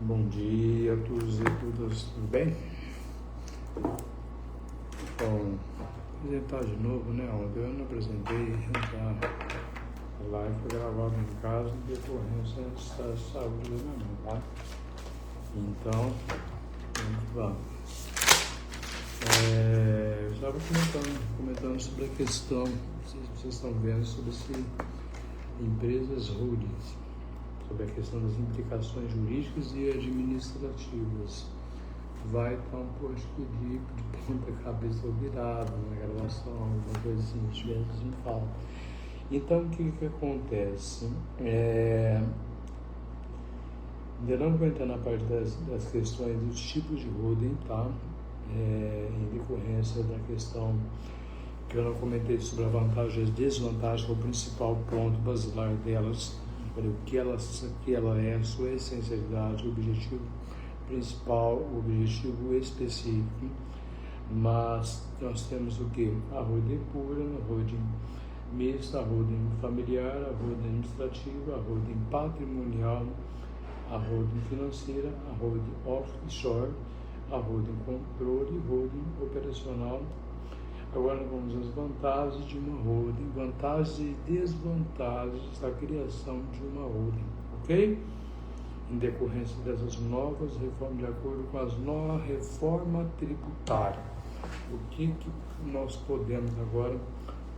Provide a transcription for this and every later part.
Bom dia a todos e todas, tudo bem? Bom, apresentar de novo, né? Ontem eu não apresentei, a live foi gravada em casa em decorrência da saúde da minha mãe, tá? Então, vamos. Eu estava comentando sobre a questão, não sei se vocês estão vendo, sobre empresas holdings, sobre a questão das implicações jurídicas e administrativas. Vai estar um pouco de ponta cabeça virado na gravação, alguma coisa assim, se estivermos em fala. Então, o que acontece? Ainda não vou entrar na parte das questões dos tipos de holding, tá? Em decorrência da questão que eu não comentei sobre a vantagem e as desvantagens, o principal ponto basilar delas, o que ela é, a sua essencialidade, o objetivo principal, o objetivo específico. Mas nós temos o que? A holding pura, a holding mista, a holding familiar, a holding administrativa, a holding patrimonial, a holding financeira, a holding offshore, a holding controle, holding operacional. Agora vamos às vantagens de uma holding, vantagens e desvantagens da criação de uma holding, ok? Em decorrência dessas novas reformas, de acordo com as novas reformas tributárias. O que nós podemos agora,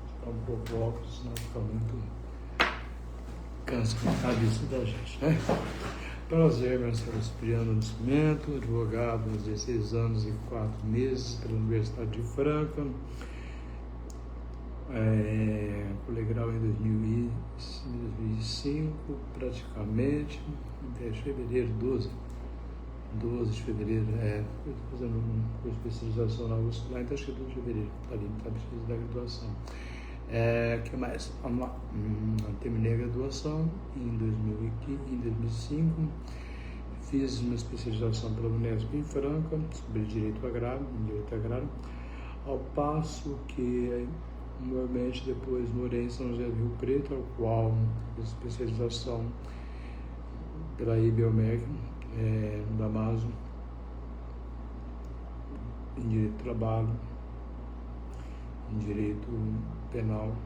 ficar um pouco óculos, senão fica muito cansa a cabeça da gente, né? Prazer, Marcelo Cipriano Nascimento, advogado há 16 anos e 4 meses pela Universidade de Franca, colegial em 2005, praticamente, até fevereiro, 12 de fevereiro, fazendo um curso de especialização na USP, lá, então acho que é 12 de fevereiro, está ali, está pesquisa da graduação. Que mais? Vamos lá. Terminei a graduação em 2005, fiz uma especialização pela Unesp em Franca sobre direito agrário, ao passo que normalmente depois morei em São José do Rio Preto, ao qual fiz especialização pela IBEOMEC, no Damaso, em direito do trabalho, em direito penal,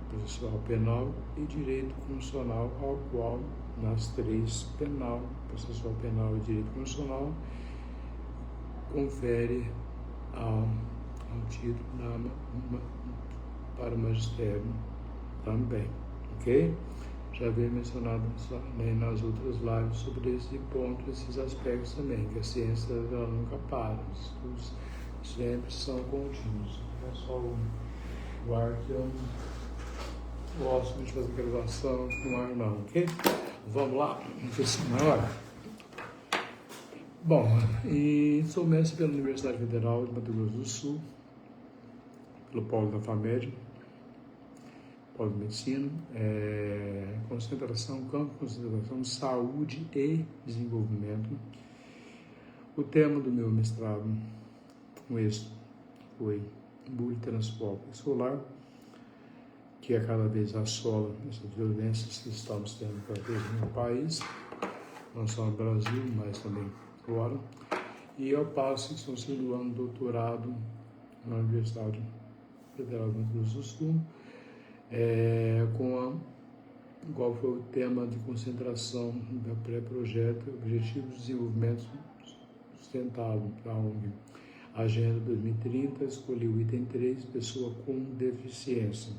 processual penal e direito constitucional, ao qual nas três, penal, processual penal e direito constitucional, confere ao título para o magistério também, ok? Já havia mencionado nas outras lives sobre esse ponto, esses aspectos também, que a ciência ela nunca para, os estudos sempre são contínuos. Não é só o ar que eu não gosto de fazer gravação com ar não, ok? Vamos lá, não sei se é maior. Bom, e sou mestre pela Universidade Federal de Mato Grosso do Sul, pelo Polo da FAMED, Polo de Medicina, concentração, campo de concentração, saúde e desenvolvimento. O tema do meu mestrado com esse foi bullying transfóbico escolar, que a cada vez assola essas violências que estamos tendo cada vez no país, não só no Brasil, mas também fora. E ao passo que estou simuando doutorado na Universidade Federal do Mato Grosso do Sul, qual foi o tema de concentração da pré-projeto Objetivos de Desenvolvimento Sustentável para a ONG. Agenda 2030, escolhi o item 3, pessoa com deficiência.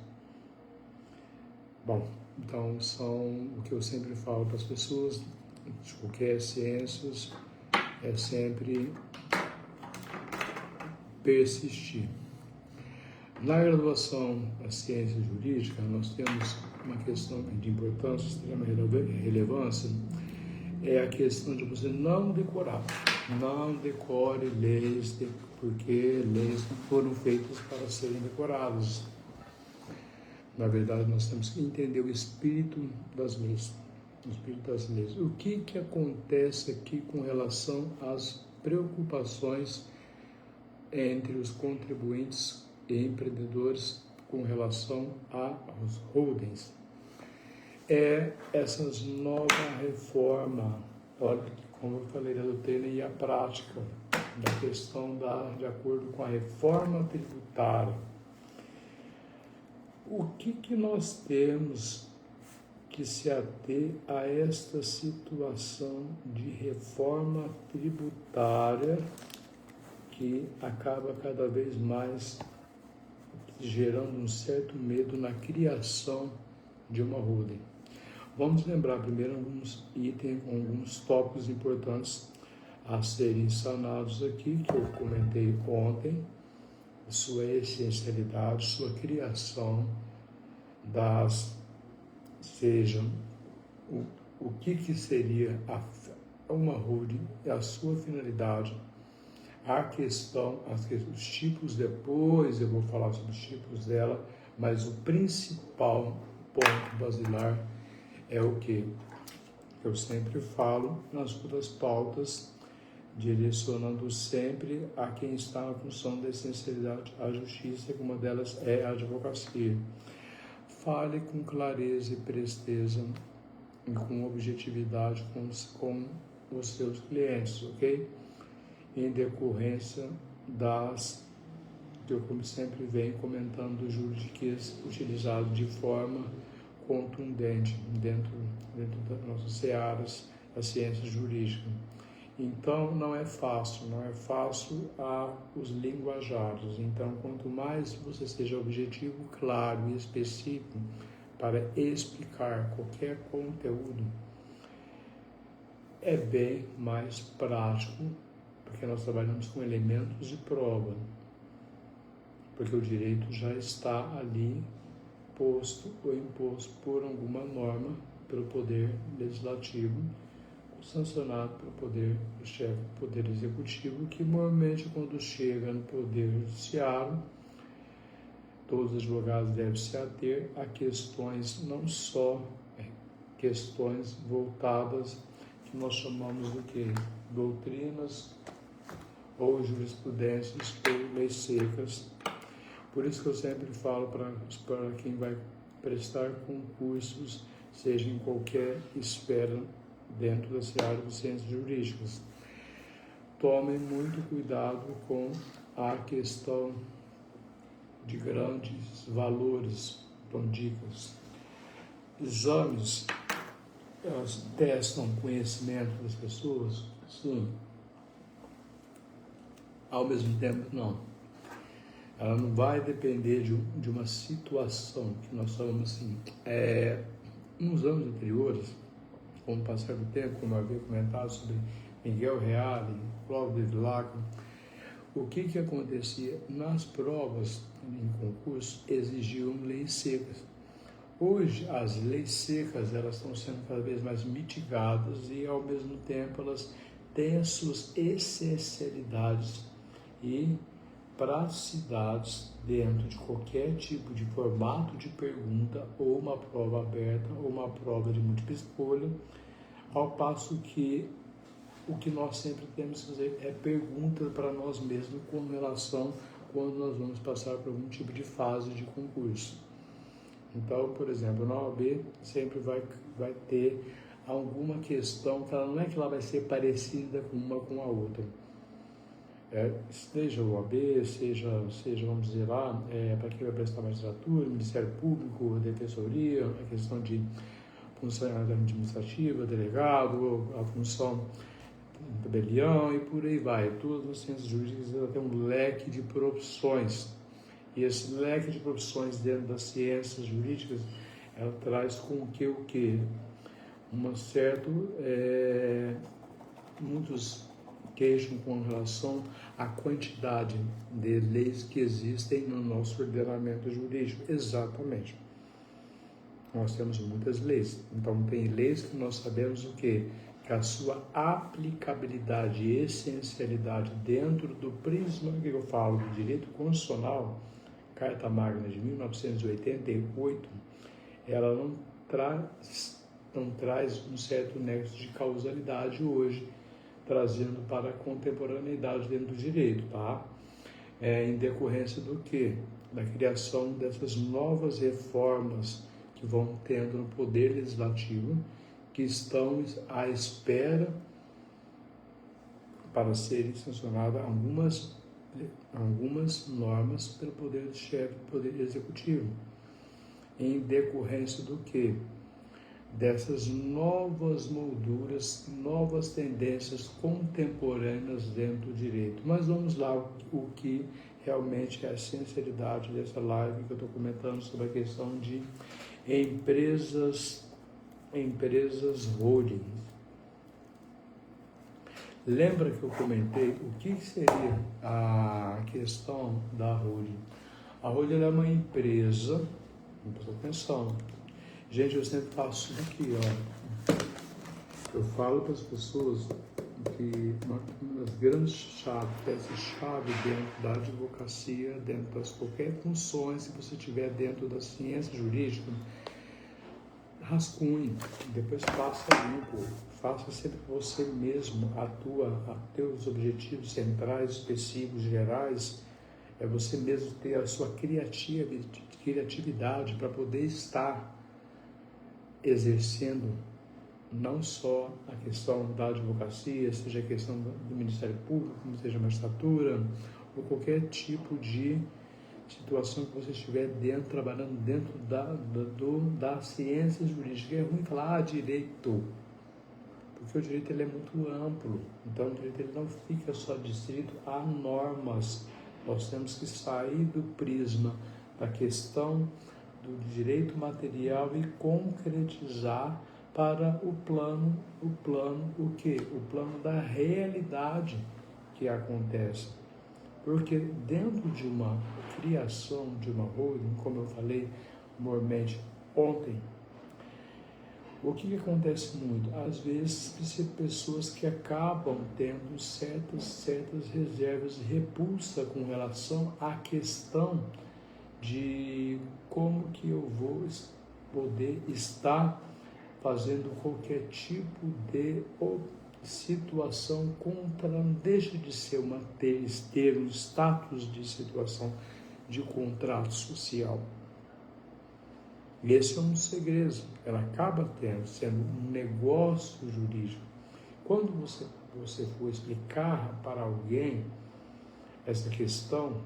Bom, então são o que eu sempre falo para as pessoas, de qualquer ciências, é sempre persistir. Na graduação da ciência jurídica, nós temos uma questão de importância, extrema relevância, é a questão de você não decorar. Não decore leis, porque leis não foram feitas para serem decoradas. Na verdade, nós temos que entender o espírito das leis. O que acontece aqui com relação às preocupações entre os contribuintes e empreendedores com relação aos holdings? Essas novas reformas, olha que como eu falei, da doutrina e a prática, da questão de acordo com a reforma tributária. O que nós temos que se ater a esta situação de reforma tributária que acaba cada vez mais gerando um certo medo na criação de uma holding? Vamos lembrar primeiro alguns itens, alguns tópicos importantes a serem sanados aqui, que eu comentei ontem: sua essencialidade, sua criação, seja o que seria uma holding, a sua finalidade, a questão, os tipos, depois eu vou falar sobre os tipos dela, mas o principal ponto basilar é o que eu sempre falo nas outras pautas, direcionando sempre a quem está na função da essencialidade, a justiça, que uma delas é a advocacia. Fale com clareza e presteza e com objetividade com os seus clientes, ok? Em decorrência que eu, como sempre, venho comentando, do juridiquês utilizado de forma contundente dentro das nossas searas, a ciência jurídica. Então, não é fácil os linguajados. Então, quanto mais você seja objetivo, claro e específico para explicar qualquer conteúdo, é bem mais prático, porque nós trabalhamos com elementos de prova, porque o direito já está ali posto ou imposto por alguma norma, pelo Poder Legislativo, sancionado pelo Poder Chefe do Poder Executivo, que normalmente, quando chega no Poder Judiciário, todos os advogados devem se ater a questões, não só questões voltadas, que nós chamamos do que? Doutrinas ou jurisprudências ou leis secas. Por isso que eu sempre falo para quem vai prestar concursos, seja em qualquer esfera dentro da seara de ciências jurídicas, tomem muito cuidado com a questão de grandes valores, então dicas. Exames, elas testam o conhecimento das pessoas? Sim. Ao mesmo tempo, não. Ela não vai depender de uma situação que nós falamos assim. Nos anos anteriores, com o passar do tempo, como eu havia comentado sobre Miguel Reale, Cláudio Bevilacqua, o que acontecia? Nas provas em concurso exigiam leis secas. Hoje, as leis secas, elas estão sendo cada vez mais mitigadas e, ao mesmo tempo, elas têm as suas essencialidades e praticidades dentro de qualquer tipo de formato de pergunta, ou uma prova aberta, ou uma prova de múltipla escolha, ao passo que o que nós sempre temos que fazer é pergunta para nós mesmos com relação quando nós vamos passar por algum tipo de fase de concurso. Então, por exemplo, na OAB sempre vai ter alguma questão que ela não é que ela vai ser parecida uma com a outra. Seja o OAB, seja, vamos dizer lá, para quem vai prestar magistratura, Ministério Público, Defensoria, a questão de funcionário administrativa, delegado, a função de tabelião e por aí vai. Todas as ciências jurídicas têm um leque de profissões. E esse leque de profissões dentro das ciências jurídicas, ela traz com o que? Muitos queixam com relação à quantidade de leis que existem no nosso ordenamento jurídico. Exatamente. Nós temos muitas leis. Então, tem leis que nós sabemos o quê? Que a sua aplicabilidade e essencialidade dentro do prisma que eu falo do direito constitucional, Carta Magna de 1988, ela não traz um certo nexo de causalidade hoje, trazendo para a contemporaneidade dentro do direito, tá? Em decorrência do quê? Da criação dessas novas reformas que vão tendo no Poder Legislativo, que estão à espera para serem sancionadas algumas normas pelo poder do chefe do Poder Executivo, em decorrência do que? Dessas novas molduras, novas tendências contemporâneas dentro do direito. Mas vamos lá, o que realmente é a sinceridade dessa live que eu estou comentando sobre a questão de empresas holding. Lembra que eu comentei o que seria a questão da holding? A holding é uma empresa, presta atenção, gente, eu sempre faço isso aqui, ó. Eu falo para as pessoas que uma das grandes peças-chave dentro da advocacia, dentro das qualquer funções que você tiver dentro da ciência jurídica, rascunhe, depois faça limpo, faça sempre você mesmo, teus objetivos centrais, específicos, gerais, é você mesmo ter a sua criatividade para poder estar exercendo não só a questão da advocacia, seja a questão do Ministério Público, como seja a magistratura, ou qualquer tipo de situação que você estiver trabalhando dentro da ciência jurídica. É ruim falar direito, porque o direito ele é muito amplo, então o direito ele não fica só distrito a normas. Nós temos que sair do prisma da questão do direito material e concretizar para o plano o quê? O plano da realidade que acontece. Porque dentro de uma criação de uma holding, como eu falei mormente ontem, o que acontece muito? Às vezes, pessoas que acabam tendo certas reservas, repulsa com relação à questão de como que eu vou poder estar fazendo qualquer tipo de situação contra, não deixa de ser ter um status de situação de contrato social. Esse é um segredo, ela acaba sendo um negócio jurídico. Quando você for explicar para alguém essa questão,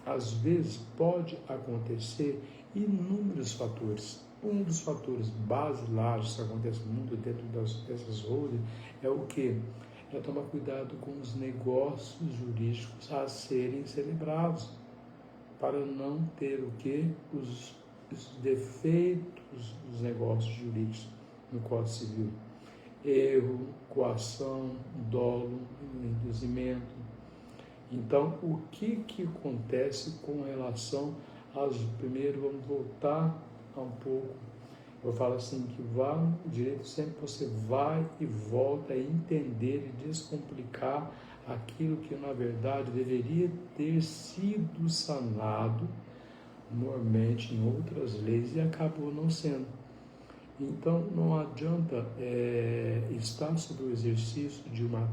às vezes pode acontecer inúmeros fatores. Um dos fatores basilares que acontece muito dentro dessas holdings é o quê? É tomar cuidado com os negócios jurídicos a serem celebrados, para não ter o quê? Os defeitos dos negócios jurídicos no Código Civil. Erro, coação, dolo, induzimento. Então, o que acontece com relação aos... Primeiro, vamos voltar um pouco. Eu falo assim, que o direito sempre você vai e volta a entender e descomplicar aquilo que, na verdade, deveria ter sido sanado normalmente em outras leis e acabou não sendo. Então, não adianta estar sob o exercício de uma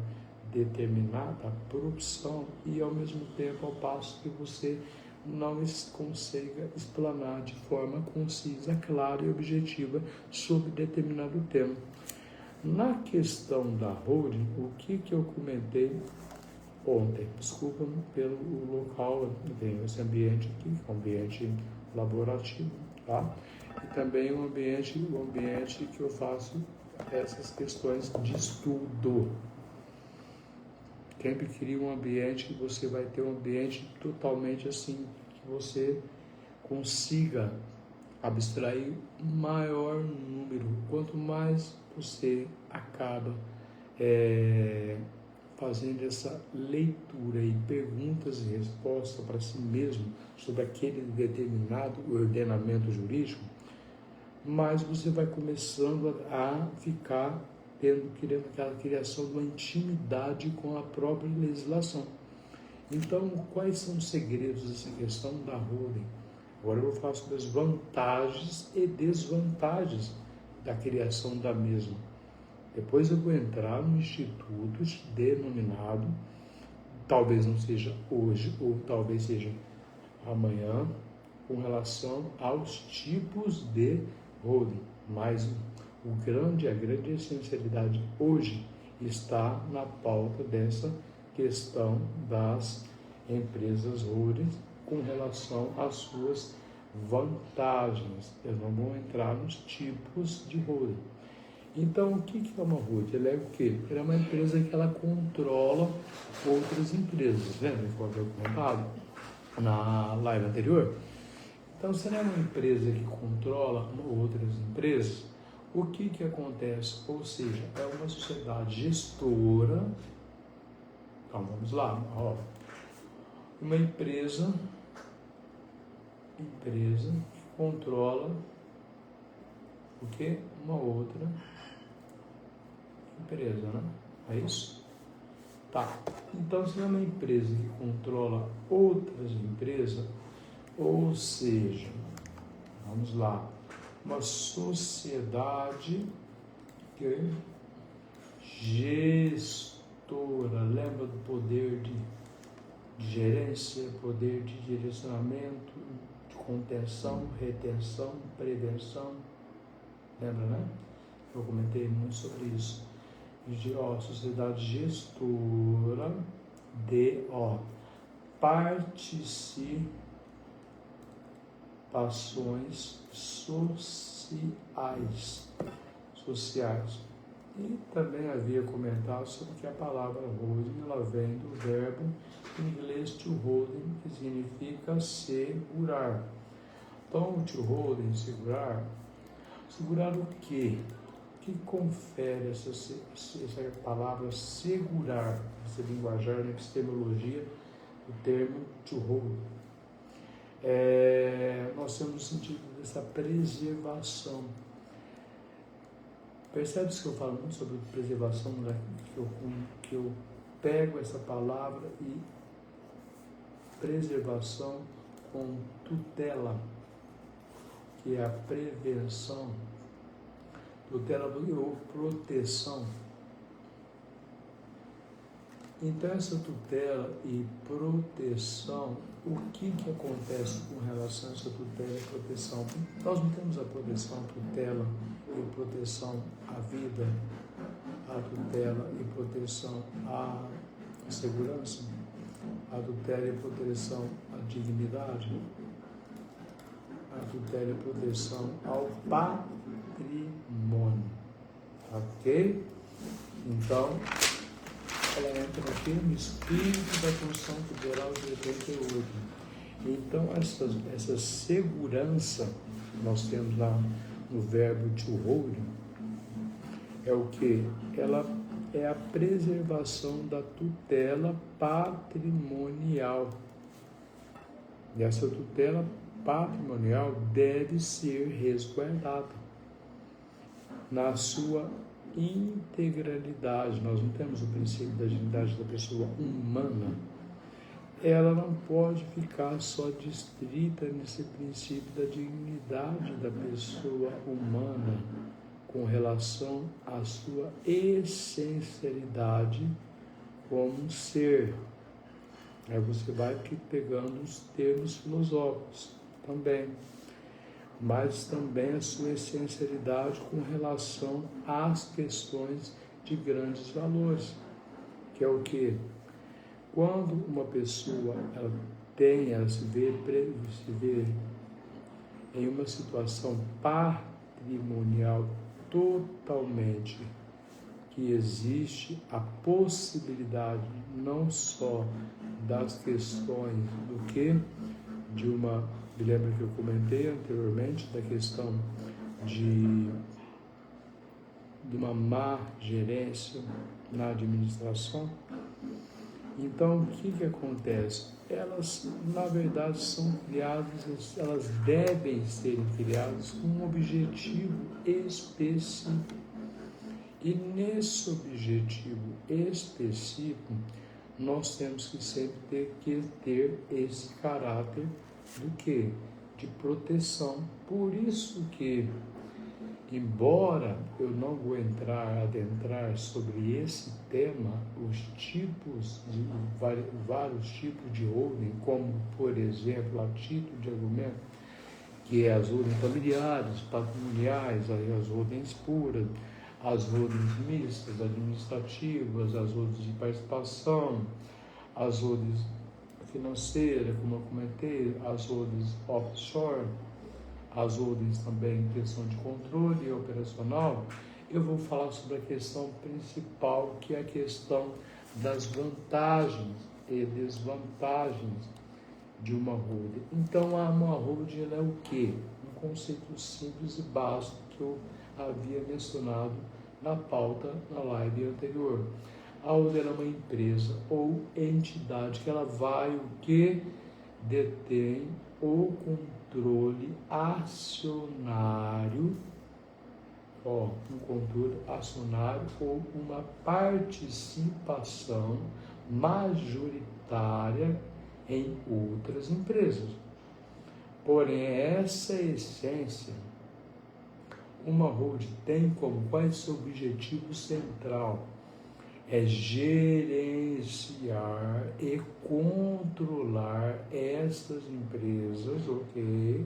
determinada profissão e, ao mesmo tempo, ao passo que você não consiga explanar de forma concisa, clara e objetiva sobre determinado tema. Na questão da holding, o que eu comentei ontem? Desculpa pelo local, tem esse ambiente aqui, que é um ambiente laborativo, tá? E também o ambiente que eu faço essas questões de estudo. Sempre cria um ambiente que você vai ter um ambiente totalmente assim, que você consiga abstrair maior número. Quanto mais você acaba fazendo essa leitura e perguntas e respostas para si mesmo sobre aquele determinado ordenamento jurídico, mais você vai começando a ficar querendo aquela criação de uma intimidade com a própria legislação. Então, quais são os segredos dessa questão da holding? Agora eu vou falar sobre as vantagens e desvantagens da criação da mesma. Depois eu vou entrar no instituto denominado, talvez não seja hoje, ou talvez seja amanhã, com relação aos tipos de holding. Mas a grande essencialidade hoje está na pauta dessa questão das empresas holdings com relação às suas vantagens. Eu não vou entrar nos tipos de holding. Então, o que é uma holding? Ela é o quê? Ela é uma empresa que ela controla outras empresas. Lembra que eu havia comentado na live anterior? Então, se ela é uma empresa que controla outras empresas, o que acontece? Ou seja, é uma sociedade gestora. Então, vamos lá. Ó. Uma empresa que controla o que? Uma outra empresa, né? É isso? Tá. Então, se é uma empresa que controla outras empresas, ou seja, vamos lá, uma sociedade que gestora, lembra do poder de gerência, poder de direcionamento, de contenção, retenção, prevenção, lembra, né? Eu comentei muito sobre isso. Sociedade gestora de participações sociais. E também havia comentado sobre que a palavra holding, ela vem do verbo em inglês to holding, que significa segurar. Então, to holding, segurar o quê? O que confere essa palavra segurar, essa linguajar, na epistemologia, o termo to hold? Nós temos o sentido dessa preservação. Percebe-se que eu falo muito sobre preservação, né? que eu pego essa palavra e preservação com tutela, que é a prevenção, tutela ou proteção. Então, essa tutela e proteção, o que acontece com relação a essa tutela e proteção? Nós não temos a proteção, tutela e proteção à vida, a tutela e proteção à segurança, a tutela e proteção à dignidade, a tutela e proteção ao patrimônio. Ok? Então, ela entra aqui no espírito da Constituição Federal de 88. Então, essa segurança que nós temos lá no verbo to hold é o que? Ela é a preservação da tutela patrimonial. E essa tutela patrimonial deve ser resguardada na sua integralidade. Nós não temos o princípio da dignidade da pessoa humana. Ela não pode ficar só distrita nesse princípio da dignidade da pessoa humana com relação à sua essencialidade como ser. Aí você vai pegando os termos filosóficos também, mas também a sua essencialidade com relação às questões de grandes valores, que é o que? Quando uma pessoa ela se vê em uma situação patrimonial totalmente, que existe a possibilidade não só das questões do que de uma, me lembra que eu comentei anteriormente da questão de uma má gerência na administração. Então, o que acontece? Elas, na verdade, são criadas, elas devem ser criadas com um objetivo específico. E nesse objetivo específico, nós temos que sempre ter esse caráter do quê? De proteção. Por isso que, embora eu não vou adentrar sobre esse tema, os tipos de vários tipos de holding, como por exemplo a título de argumento, que é as holdings familiares, patrimoniais, as holdings puras, as holdings mistas, administrativas, as holdings de participação, as holdings financeiras, como eu comentei, as holdings offshore, as holdings também em questão de controle operacional. Eu vou falar sobre a questão principal, que é a questão das vantagens e desvantagens de uma holding. Então, uma holding é o quê? Um conceito simples e básico que eu havia mencionado na pauta na live anterior. A holding é uma empresa ou entidade que ela vai o que? Detém o controle acionário, um controle acionário ou uma participação majoritária em outras empresas. Porém, essa essência, uma holding tem como qual é o seu objetivo central? É gerenciar e controlar essas empresas, ok?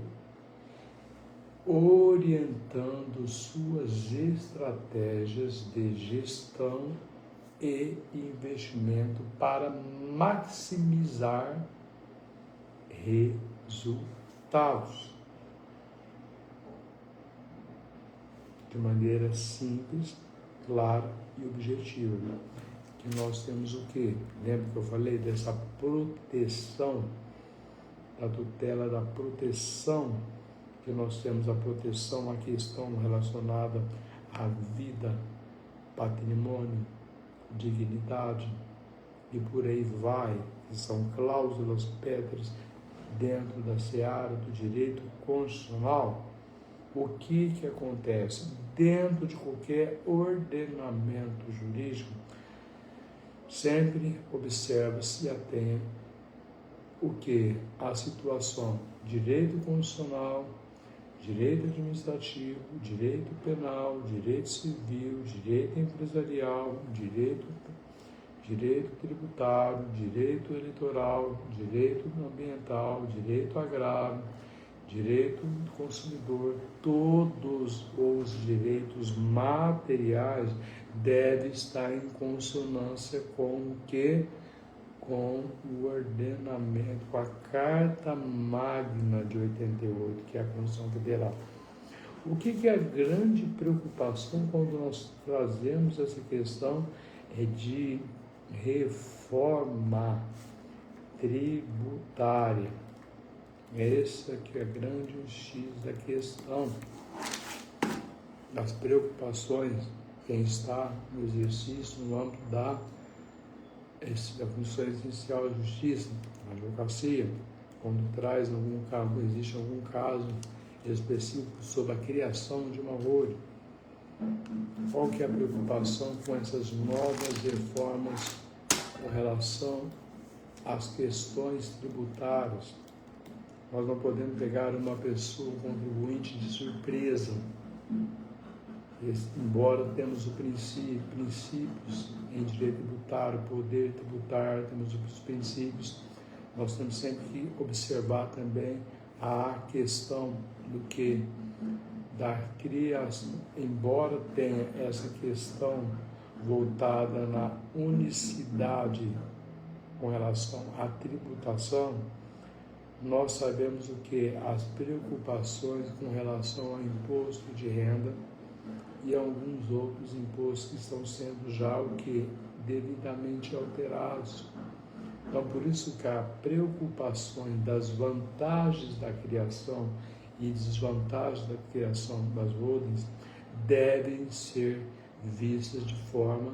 Orientando suas estratégias de gestão e investimento para maximizar resultados. De maneira simples, clara e objetiva. Que nós temos o quê? Lembra que eu falei dessa proteção, da tutela da proteção, que nós temos a proteção, a questão relacionada à vida, patrimônio, dignidade, e por aí vai, que são cláusulas pétreas dentro da seara do direito constitucional. O que acontece? Dentro de qualquer ordenamento jurídico, sempre observa-se e atém o que? A situação direito constitucional, direito administrativo, direito penal, direito civil, direito empresarial, direito tributário, direito eleitoral, direito ambiental, direito agrário, direito do consumidor. Todos os direitos materiais devem estar em consonância com o que? Com o ordenamento, com a Carta Magna de 88, que é a Constituição Federal. O que é a grande preocupação quando nós trazemos essa questão de reforma tributária? Essa que é a grande X da questão, das preocupações, quem está no exercício no âmbito da função essencial da justiça, a advocacia, quando traz algum caso, existe algum caso específico sobre a criação de uma holding. Qual que é a preocupação com essas novas reformas com relação às questões tributárias? Nós não podemos pegar uma pessoa, um contribuinte de surpresa, embora temos os princípios em direito tributário, poder tributário, temos os princípios, nós temos sempre que observar também a questão do que? Da criação, embora tenha essa questão voltada na unicidade com relação à tributação, nós sabemos o que? As preocupações com relação ao imposto de renda e alguns outros impostos que estão sendo já o que? Devidamente alterados. Então, por isso que a preocupação das vantagens da criação e desvantagens da criação das holdings devem ser vistas de forma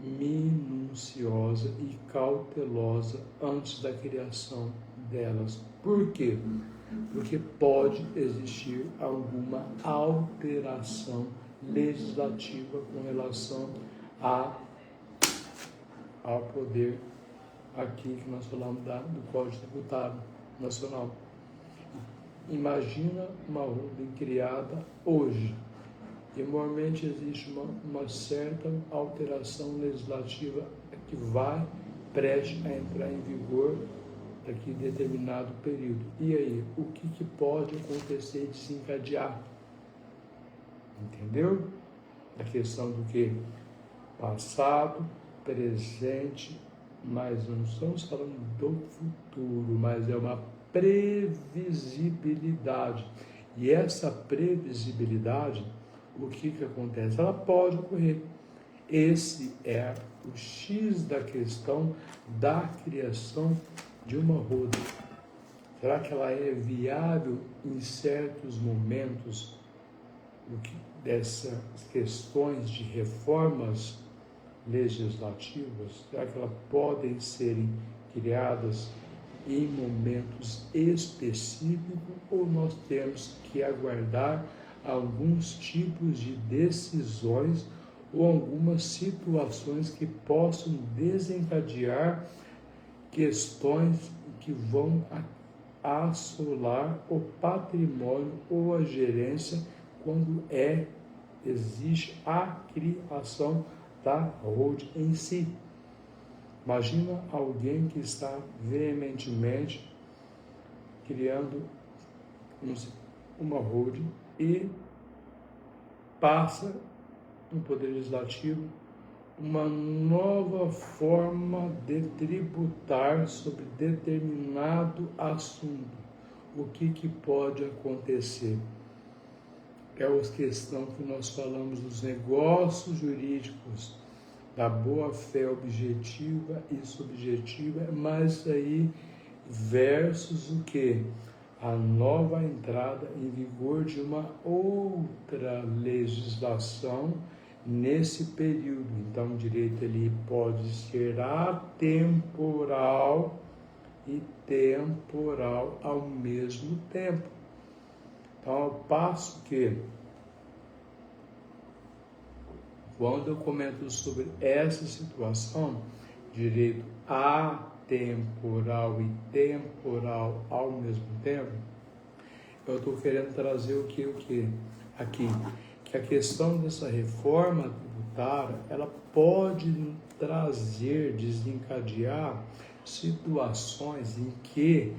minuciosa e cautelosa antes da criação delas. Por quê? Porque pode existir alguma alteração legislativa com relação ao poder aqui que nós falamos do Código Tributário Nacional. Imagina uma holding criada hoje. E normalmente existe uma certa alteração legislativa que vai prestes a entrar em vigor daqui a determinado período. E aí, o que pode acontecer e desencadear? Entendeu? da questão do que? Passado, presente, mas não estamos falando do futuro, mas é uma previsibilidade. E essa previsibilidade, o que acontece? Ela pode ocorrer. Esse é o X da questão da criação de uma roda. Será que ela é viável em certos momentos dessas questões de reformas legislativas? Será que elas podem serem criadas em momentos específicos ou nós temos que aguardar alguns tipos de decisões ou algumas situações que possam desencadear questões que vão assolar o patrimônio ou a gerência quando existe a criação da holding em si? Imagina alguém que está veementemente criando uma holding e passa no Poder Legislativo uma nova forma de tributar sobre determinado assunto. O que pode acontecer? É a questão que nós falamos dos negócios jurídicos, da boa-fé objetiva e subjetiva, mas aí versus o que? A nova entrada em vigor de uma outra legislação nesse período. Então, o direito ele pode ser atemporal e temporal ao mesmo tempo. Então, ao passo que, quando eu comento sobre essa situação, direito atemporal e temporal ao mesmo tempo, eu estou querendo trazer o que aqui? Que a questão dessa reforma tributária, ela pode trazer, desencadear situações em que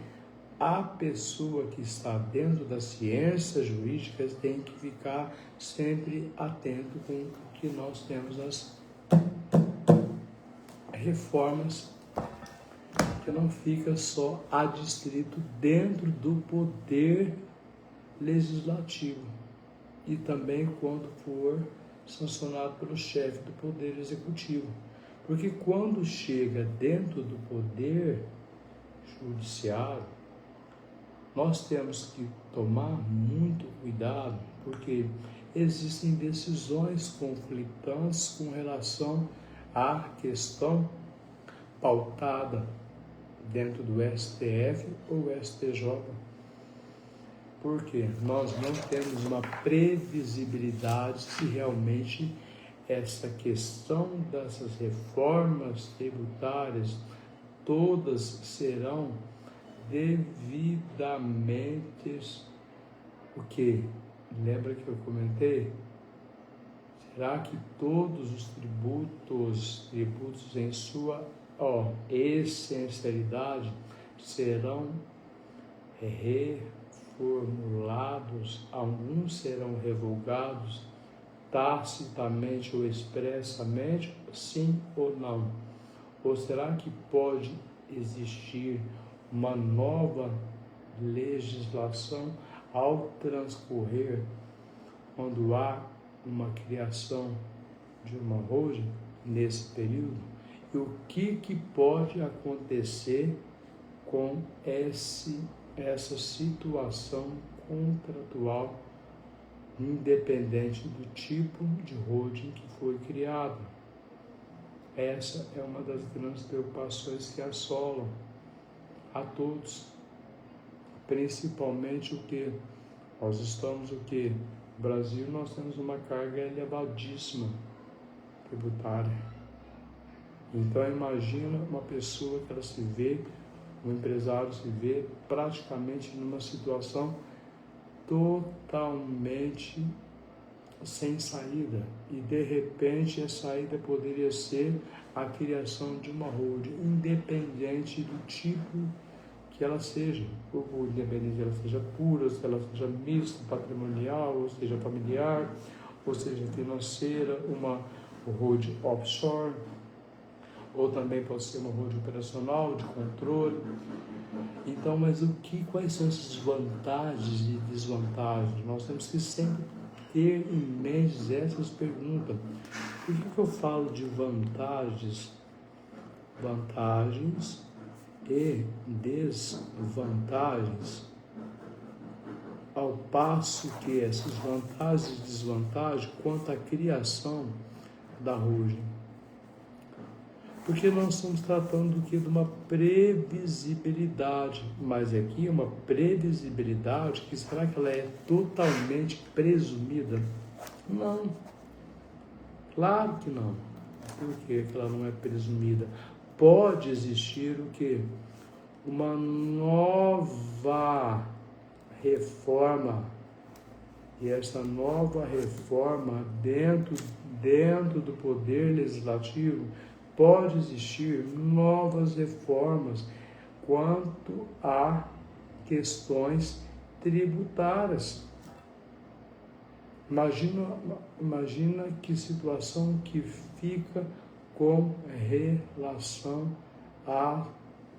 a pessoa que está dentro das ciências jurídicas tem que ficar sempre atento com o que nós temos as reformas, que não fica só adstrito dentro do poder legislativo e também quando for sancionado pelo chefe do poder executivo. Porque quando chega dentro do poder judiciário, nós temos que tomar muito cuidado, porque existem decisões conflitantes com relação à questão pautada dentro do STF ou STJ. Porque nós não temos uma previsibilidade se realmente essa questão dessas reformas tributárias todas serão devidamente o que? Lembra que eu comentei? Será que todos os tributos em sua essencialidade serão reformulados? Alguns serão revogados tacitamente ou expressamente, sim ou não? Ou será que pode existir uma nova legislação ao transcorrer quando há uma criação de uma holding nesse período? E o que pode acontecer com essa situação contratual, independente do tipo de holding que foi criado? Essa é uma das grandes preocupações que assolam a todos, principalmente o que? Nós estamos no Brasil, nós temos uma carga elevadíssima tributária. Então imagina uma pessoa que ela se vê, um empresário se vê praticamente numa situação totalmente sem saída, e de repente a saída poderia ser a criação de uma holding, independente do tipo que ela seja, ou independente que ela seja pura, se ela seja mista, patrimonial, ou seja familiar, ou seja, financeira, uma holding offshore, ou também pode ser uma holding operacional, de controle. Então, mas quais são essas vantagens e desvantagens? Nós temos que sempre ter em mente essas perguntas. Por que eu falo de vantagens e desvantagens, ao passo que essas vantagens e desvantagens quanto à criação da holding? Porque nós estamos tratando aqui de uma previsibilidade, mas aqui uma previsibilidade que será que ela é totalmente presumida? Não, claro que não. Por que ela não é presumida? Pode existir o quê? Uma nova reforma, e essa nova reforma dentro do poder legislativo pode existir novas reformas quanto a questões tributárias. Imagina que situação que fica com relação à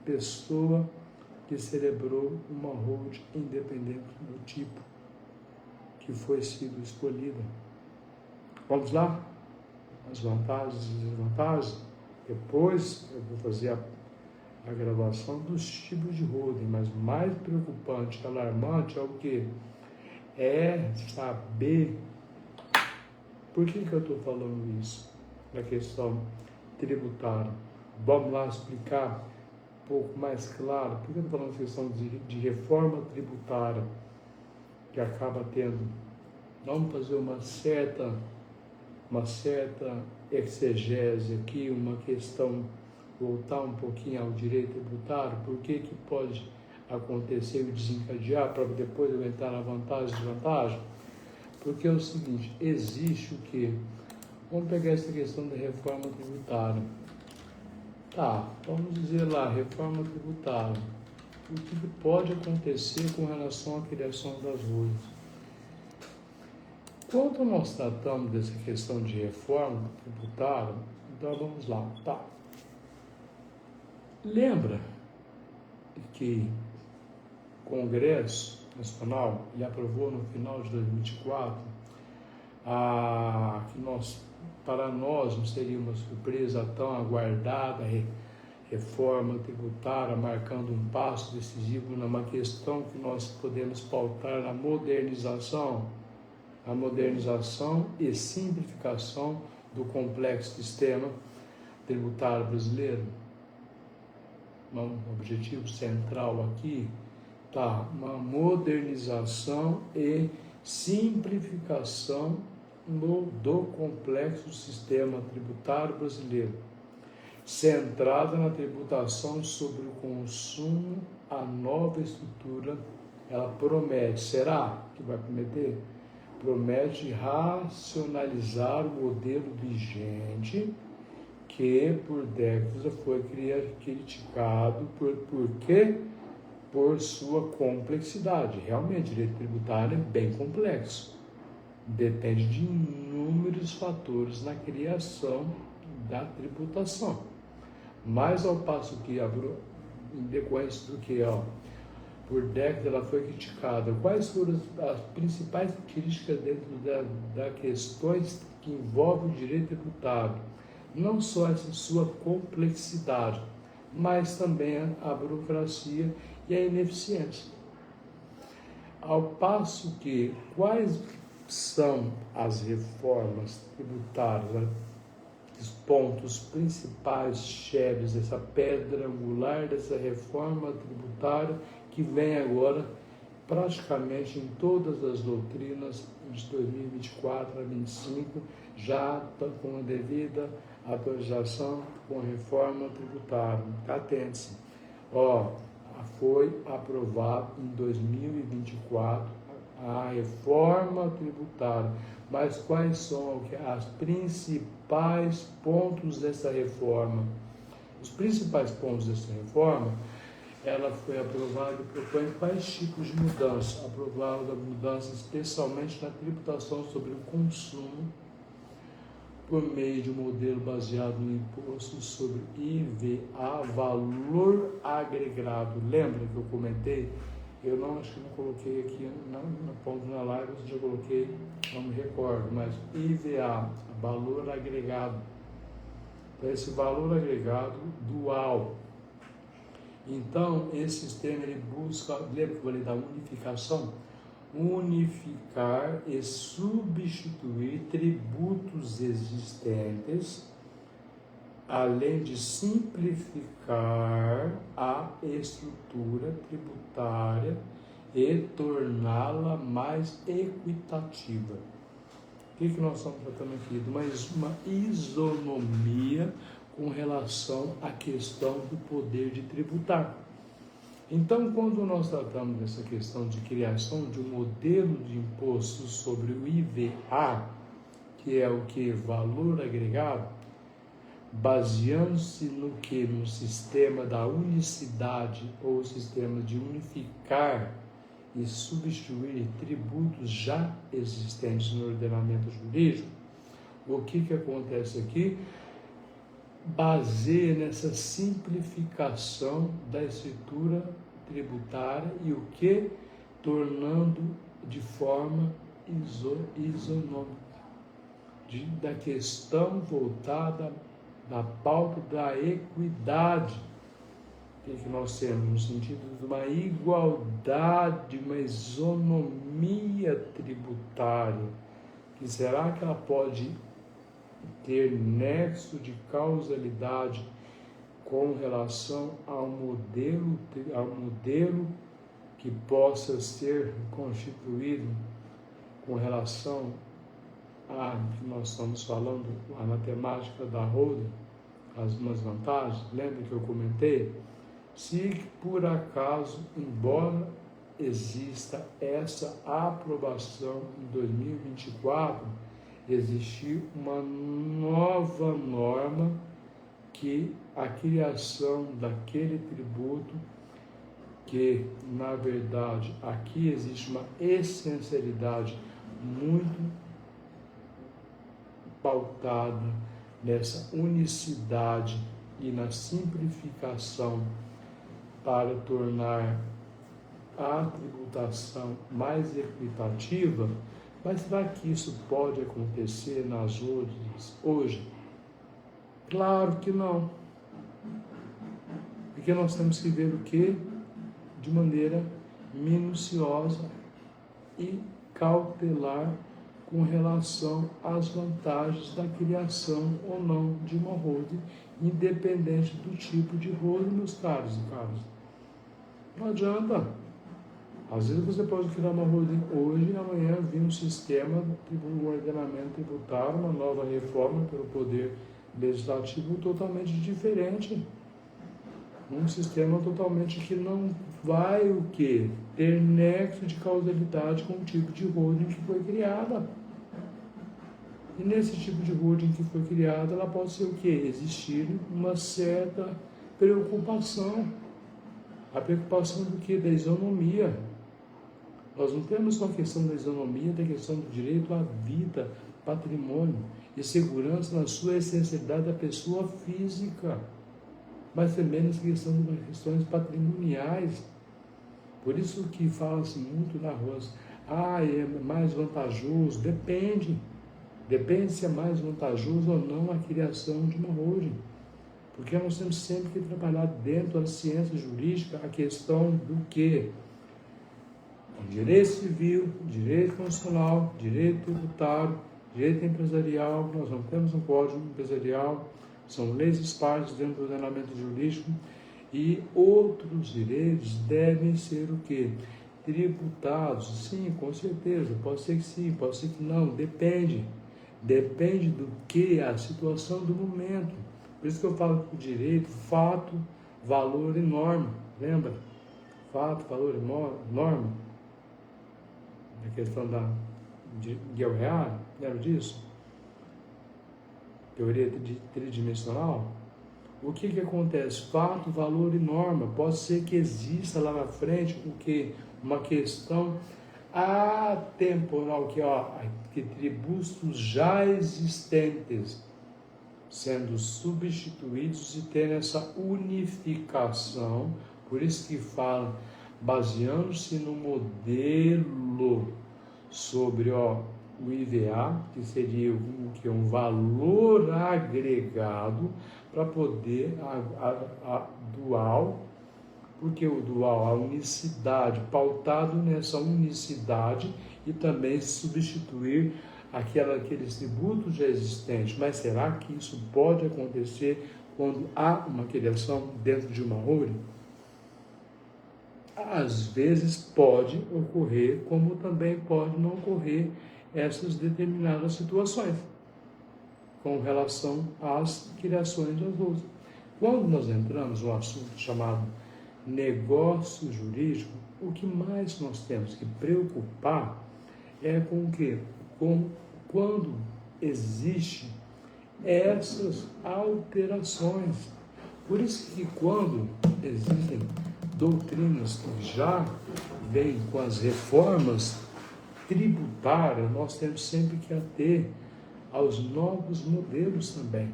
pessoa que celebrou uma holding independente do tipo que foi sido escolhida. Vamos lá? As vantagens e desvantagens. Depois eu vou fazer a gravação dos tipos de holding, mas o mais preocupante, alarmante é o que? É saber por que eu estou falando isso na questão tributária. Vamos lá explicar um pouco mais claro por que eu estou falando da questão de reforma tributária que acaba tendo. Vamos fazer uma certa exegese aqui, uma questão, voltar um pouquinho ao direito tributário, por que pode acontecer e desencadear, para depois eu entrar na vantagem e desvantagem? Porque é o seguinte, existe o quê? Vamos pegar essa questão da reforma tributária. Tá, vamos dizer lá, reforma tributária. O que pode acontecer com relação à criação das holdings? Quando nós tratamos dessa questão de reforma tributária, então vamos lá, tá? Lembra que o Congresso Nacional ele aprovou no final de 2024 que para nós não seria uma surpresa tão aguardada reforma tributária, marcando um passo decisivo numa questão que nós podemos pautar na modernização e simplificação do complexo sistema tributário brasileiro. Um objetivo central aqui está uma modernização e simplificação do complexo sistema tributário brasileiro, centrada na tributação sobre o consumo. A nova estrutura, ela promete, será que vai prometer? Promete racionalizar o modelo vigente que por décadas foi criticado por sua complexidade. Realmente, o direito tributário é bem complexo. Depende de inúmeros fatores na criação da tributação. Mas ao passo que, em decorrência do que, por décadas ela foi criticada, quais foram as principais características dentro das questões que envolvem o direito tributário? Não só essa sua complexidade, mas também a burocracia e a ineficiência. Ao passo que, quais são as reformas tributárias, os pontos principais chaves dessa pedra angular dessa reforma tributária que vem agora praticamente em todas as doutrinas de 2024 a 2025, já com a devida atualização com a reforma tributária. Atente-se. Foi aprovado em 2024 a reforma tributária. Mas quais são os principais pontos dessa reforma? Os principais pontos dessa reforma ela foi aprovada e propõe quais tipos de mudança? Aprovada a mudança especialmente na tributação sobre o consumo, por meio de um modelo baseado no imposto sobre IVA, valor agregado. Lembra que eu comentei? Eu não, acho que não coloquei aqui na ponta na live, eu já coloquei, não me recordo, mas IVA, valor agregado. Então, esse valor agregado dual. Então, esse sistema ele busca, lembra que eu falei da unificação? Unificar e substituir tributos existentes, além de simplificar a estrutura tributária e torná-la mais equitativa. O que nós estamos tratando aqui? De uma isonomia com relação à questão do poder de tributar. Então, quando nós tratamos dessa questão de criação de um modelo de imposto sobre o IVA, que é o que? Valor agregado, baseando-se no que? No sistema da unicidade ou sistema de unificar e substituir tributos já existentes no ordenamento jurídico, o que acontece aqui? Baseia nessa simplificação da estrutura tributária e o que? Tornando de forma isonômica, da questão voltada da pauta da equidade. O que nós temos? No sentido de uma igualdade, uma isonomia tributária. Que será que ela pode ter nexo de causalidade com relação ao modelo que possa ser constituído com relação a que nós estamos falando, a matemática da holding, as vantagens. Lembra que eu comentei? Se por acaso, embora exista essa aprovação em 2024, existir uma nova norma que a criação daquele tributo, que na verdade aqui existe uma essencialidade muito pautada nessa unicidade e na simplificação para tornar a tributação mais equitativa. Mas será que isso pode acontecer nas holdings hoje? Claro que não. Porque nós temos que ver o que? De maneira minuciosa e cautelar com relação às vantagens da criação ou não de uma holding, independente do tipo de holding, meus caros e caros. Não adianta. Às vezes você pode criar uma holding hoje e amanhã vir um sistema, um ordenamento tributário, uma nova reforma pelo Poder Legislativo totalmente diferente. Um sistema totalmente que não vai o quê? Ter nexo de causalidade com o tipo de holding que foi criada. E nesse tipo de holding que foi criada, ela pode ser o quê? Existir uma certa preocupação. A preocupação do quê? Da isonomia. Nós não temos só a questão da isonomia, da questão do direito à vida, patrimônio e segurança na sua essencialidade da pessoa física, mas também nessa questão das questões patrimoniais. Por isso que fala-se muito na Rosa, é mais vantajoso. Depende se é mais vantajoso ou não a criação de uma holding. Porque nós temos sempre que trabalhar dentro da ciência jurídica a questão do quê? Direito civil, direito constitucional, direito tributário, direito empresarial. Nós não temos um código empresarial, são leis esparsos dentro do ordenamento jurídico, e outros direitos devem ser o quê? Tributados. Sim, com certeza, pode ser que sim, pode ser que não, depende do que? A situação do momento. Por isso que eu falo que o direito, fato, valor e norma. Lembra? Fato, valor e norma. A questão de Guilherme, lembra disso? Teoria tridimensional. o que acontece? Fato, valor e norma. Pode ser que exista lá na frente uma questão atemporal, que tributos já existentes sendo substituídos e tendo essa unificação. Por isso que fala, baseando-se no modelo sobre o IVA, que seria um valor agregado para poder a dual, porque o dual, a unicidade, pautado nessa unicidade e também substituir aqueles tributos já existentes. Mas será que isso pode acontecer quando há uma criação dentro de uma holding? Às vezes pode ocorrer, como também pode não ocorrer essas determinadas situações com relação às criações das holdings. Quando nós entramos no assunto chamado negócio jurídico, o que mais nós temos que preocupar é com o quê? Quando existe essas alterações. Por isso que quando existem doutrinas que já vêm com as reformas tributárias, nós temos sempre que ater aos novos modelos também.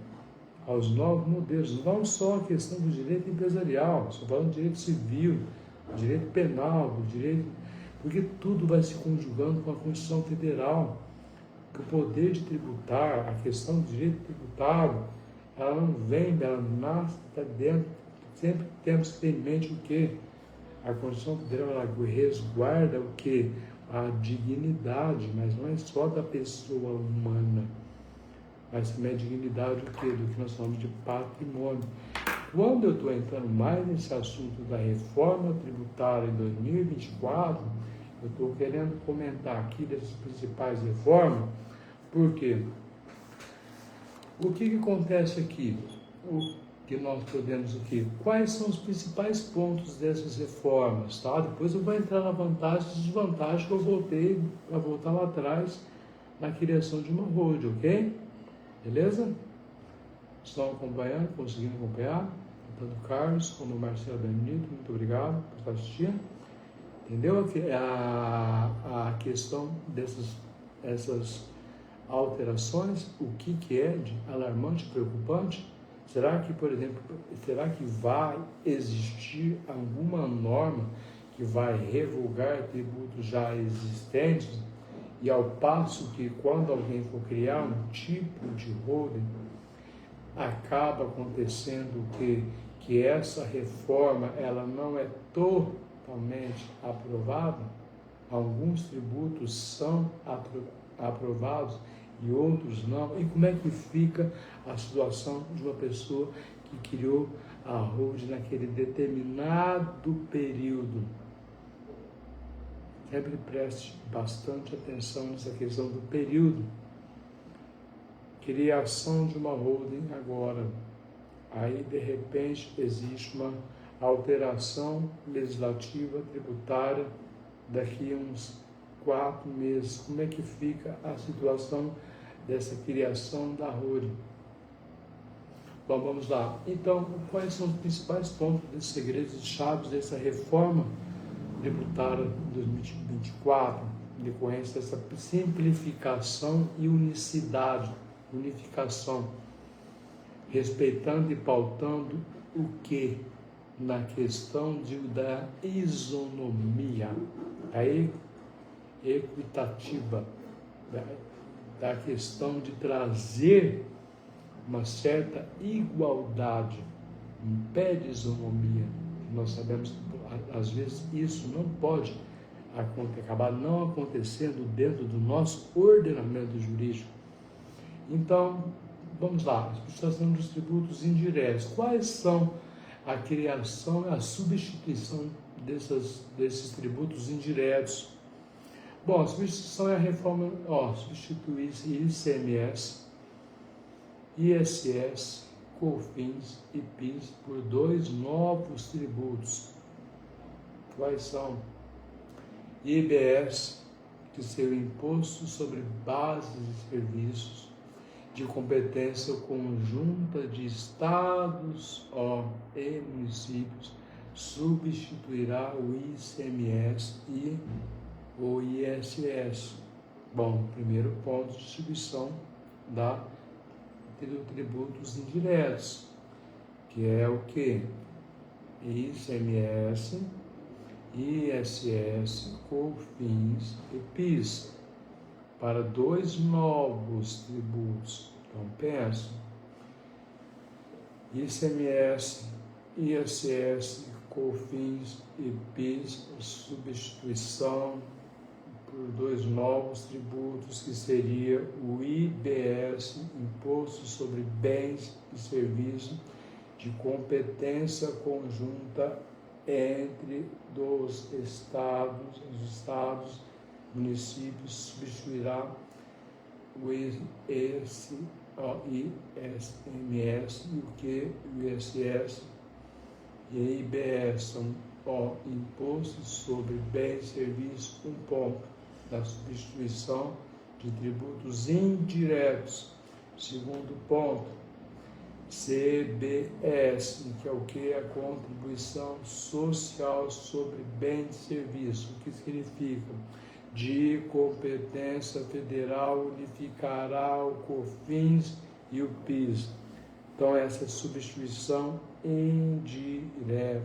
Aos novos modelos, não só a questão do direito empresarial, estou falando do direito civil, do direito penal, do direito... Porque tudo vai se conjugando com a Constituição Federal. Que o poder de tributar, a questão do direito tributário, ela não vem, ela nasce, está dentro. Sempre temos que ter em mente o quê? A Constituição Federal, ela resguarda o quê? A dignidade, mas não é só da pessoa humana, mas também a dignidade do que nós chamamos de patrimônio. Quando eu estou entrando mais nesse assunto da reforma tributária em 2024, eu estou querendo comentar aqui dessas principais reformas, porque o que acontece aqui? O que nós podemos aqui? Quais são os principais pontos dessas reformas? Tá? Depois eu vou entrar na vantagem e desvantagem que eu voltei para voltar lá atrás na criação de uma holding, ok? Beleza? Estão acompanhando? Conseguindo acompanhar? Tanto o Carlos como o Marcelo Benito, muito obrigado por estar assistindo. Entendeu a questão essas alterações? O que é de alarmante, preocupante? Será que, por exemplo, vai existir alguma norma que vai revogar tributos já existentes? E ao passo que quando alguém for criar um tipo de holding, acaba acontecendo que essa reforma ela não é totalmente aprovada, alguns tributos são aprovados e outros não. E como é que fica a situação de uma pessoa que criou a holding naquele determinado período? Sempre preste bastante atenção nessa questão do período. Criação de uma holding agora. Aí, de repente, existe uma alteração legislativa tributária daqui a uns 4 meses. Como é que fica a situação dessa criação da holding? Bom, vamos lá. Então, quais são os principais pontos desses segredos e chaves dessa reforma tributária de 2024, em decorrência dessa simplificação e unificação, respeitando e pautando o que? Na questão da isonomia, a equitativa, da questão de trazer uma certa igualdade, impede isonomia. Nós sabemos que às vezes isso não pode acabar não acontecendo dentro do nosso ordenamento jurídico. Então, vamos lá, a substituição dos tributos indiretos. Quais são a criação e a substituição desses tributos indiretos? Bom, a substituição é a reforma, substituir ICMS, ISS, COFINS e PIS por 2 novos tributos. Quais são? IBS, que seria o Imposto sobre Bases e Serviços, de competência conjunta de estados e municípios substituirá o ICMS e o ISS. Bom, primeiro ponto de distribuição do tributos indiretos, que é o que? ICMS, ISS, COFINS e PIS, para 2 novos tributos. Então, pensa, ICMS, ISS, COFINS e PIS, substituição por 2 novos tributos, que seria o IBS, Imposto sobre Bens e Serviços, de competência conjunta entre os estados, municípios, substituirá o ICMS e o que? O ISS e a IBS são impostos sobre bens e serviços, um ponto da substituição de tributos indiretos. Segundo ponto, CBS, que é o que? A contribuição social sobre bens e serviços. O que significa? De competência federal, unificará o COFINS e o PIS. Então, essa substituição indireta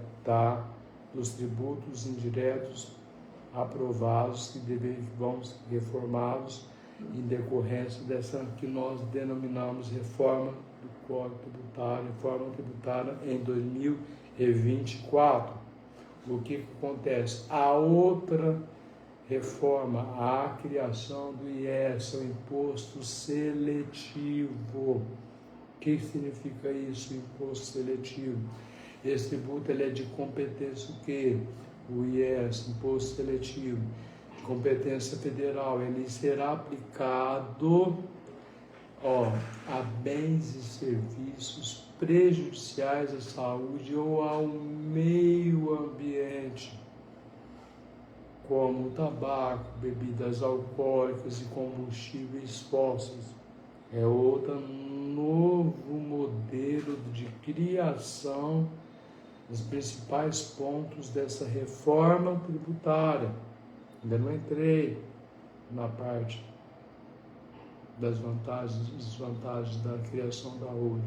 dos tributos indiretos aprovados, que vão ser reformados em decorrência dessa que nós denominamos reforma do Código Tributário, reforma tributária em 2024. O que acontece? A outra reforma, a criação do IES, o Imposto Seletivo. O que significa isso, imposto seletivo? Esse tributo ele é de competência o quê? O IES, Imposto Seletivo, de competência federal, ele será aplicado a bens e serviços prejudiciais à saúde ou ao meio ambiente, como tabaco, bebidas alcoólicas e combustíveis fósseis. É outro novo modelo de criação dos principais pontos dessa reforma tributária. Ainda não entrei na parte das vantagens e desvantagens da criação da ONU.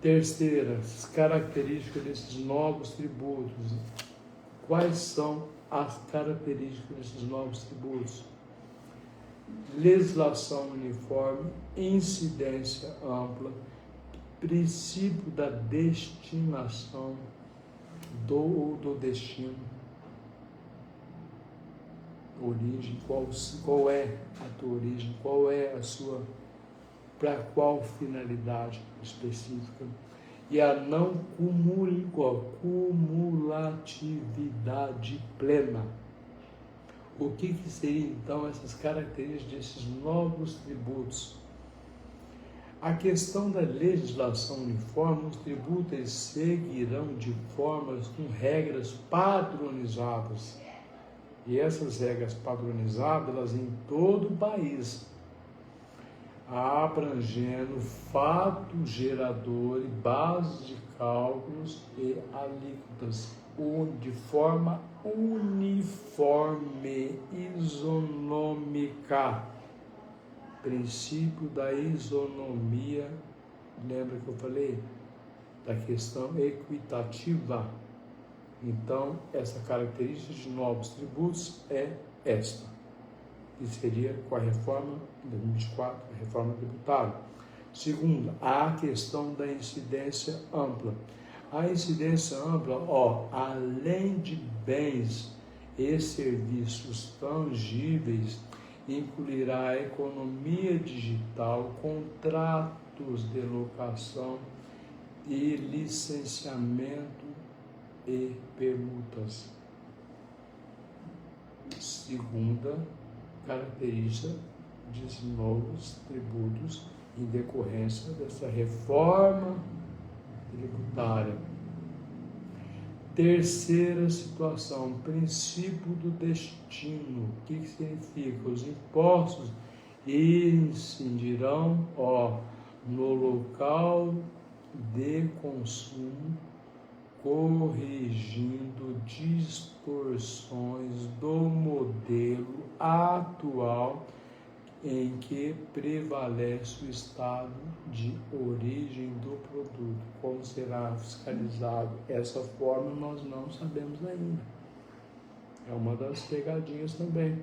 Terceira, as características desses novos tributos. Quais são as características desses novos tributos? Legislação uniforme, incidência ampla, princípio da destinação do destino, origem, qual é a tua origem, qual é a sua, para qual finalidade específica, e a não cumulatividade plena. O que seriam então essas características desses novos tributos? A questão da legislação uniforme, os tributos eles seguirão de formas com regras padronizadas. E essas regras padronizadas, elas em todo o país, abrangendo fato gerador e bases de cálculos e alíquotas, de forma uniforme, isonômica. Princípio da isonomia, lembra que eu falei? Da questão equitativa. Então, essa característica de novos tributos é esta, que seria com a reforma de 2024, a reforma tributária. Segundo, a questão da incidência ampla. A incidência ampla, além de bens e serviços tangíveis, incluirá a economia digital, contratos de locação e licenciamento e permutas. Segunda característica de novos tributos em decorrência dessa reforma tributária. Terceira situação, princípio do destino. O que significa? Os impostos e incidirão, no local de consumo, corrigindo distorções do modelo atual em que prevalece o estado de origem do produto. Como será fiscalizado essa forma, nós não sabemos ainda. É uma das pegadinhas também.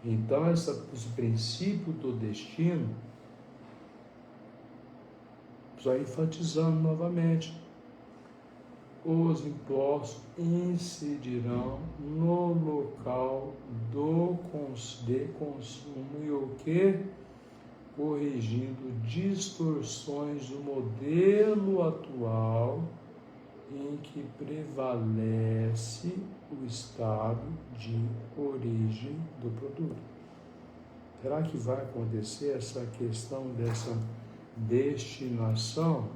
Então, esse princípio do destino, só enfatizando novamente, os impostos incidirão no local de consumo e o que? Corrigindo distorções do modelo atual em que prevalece o estado de origem do produto. Será que vai acontecer essa questão dessa destinação,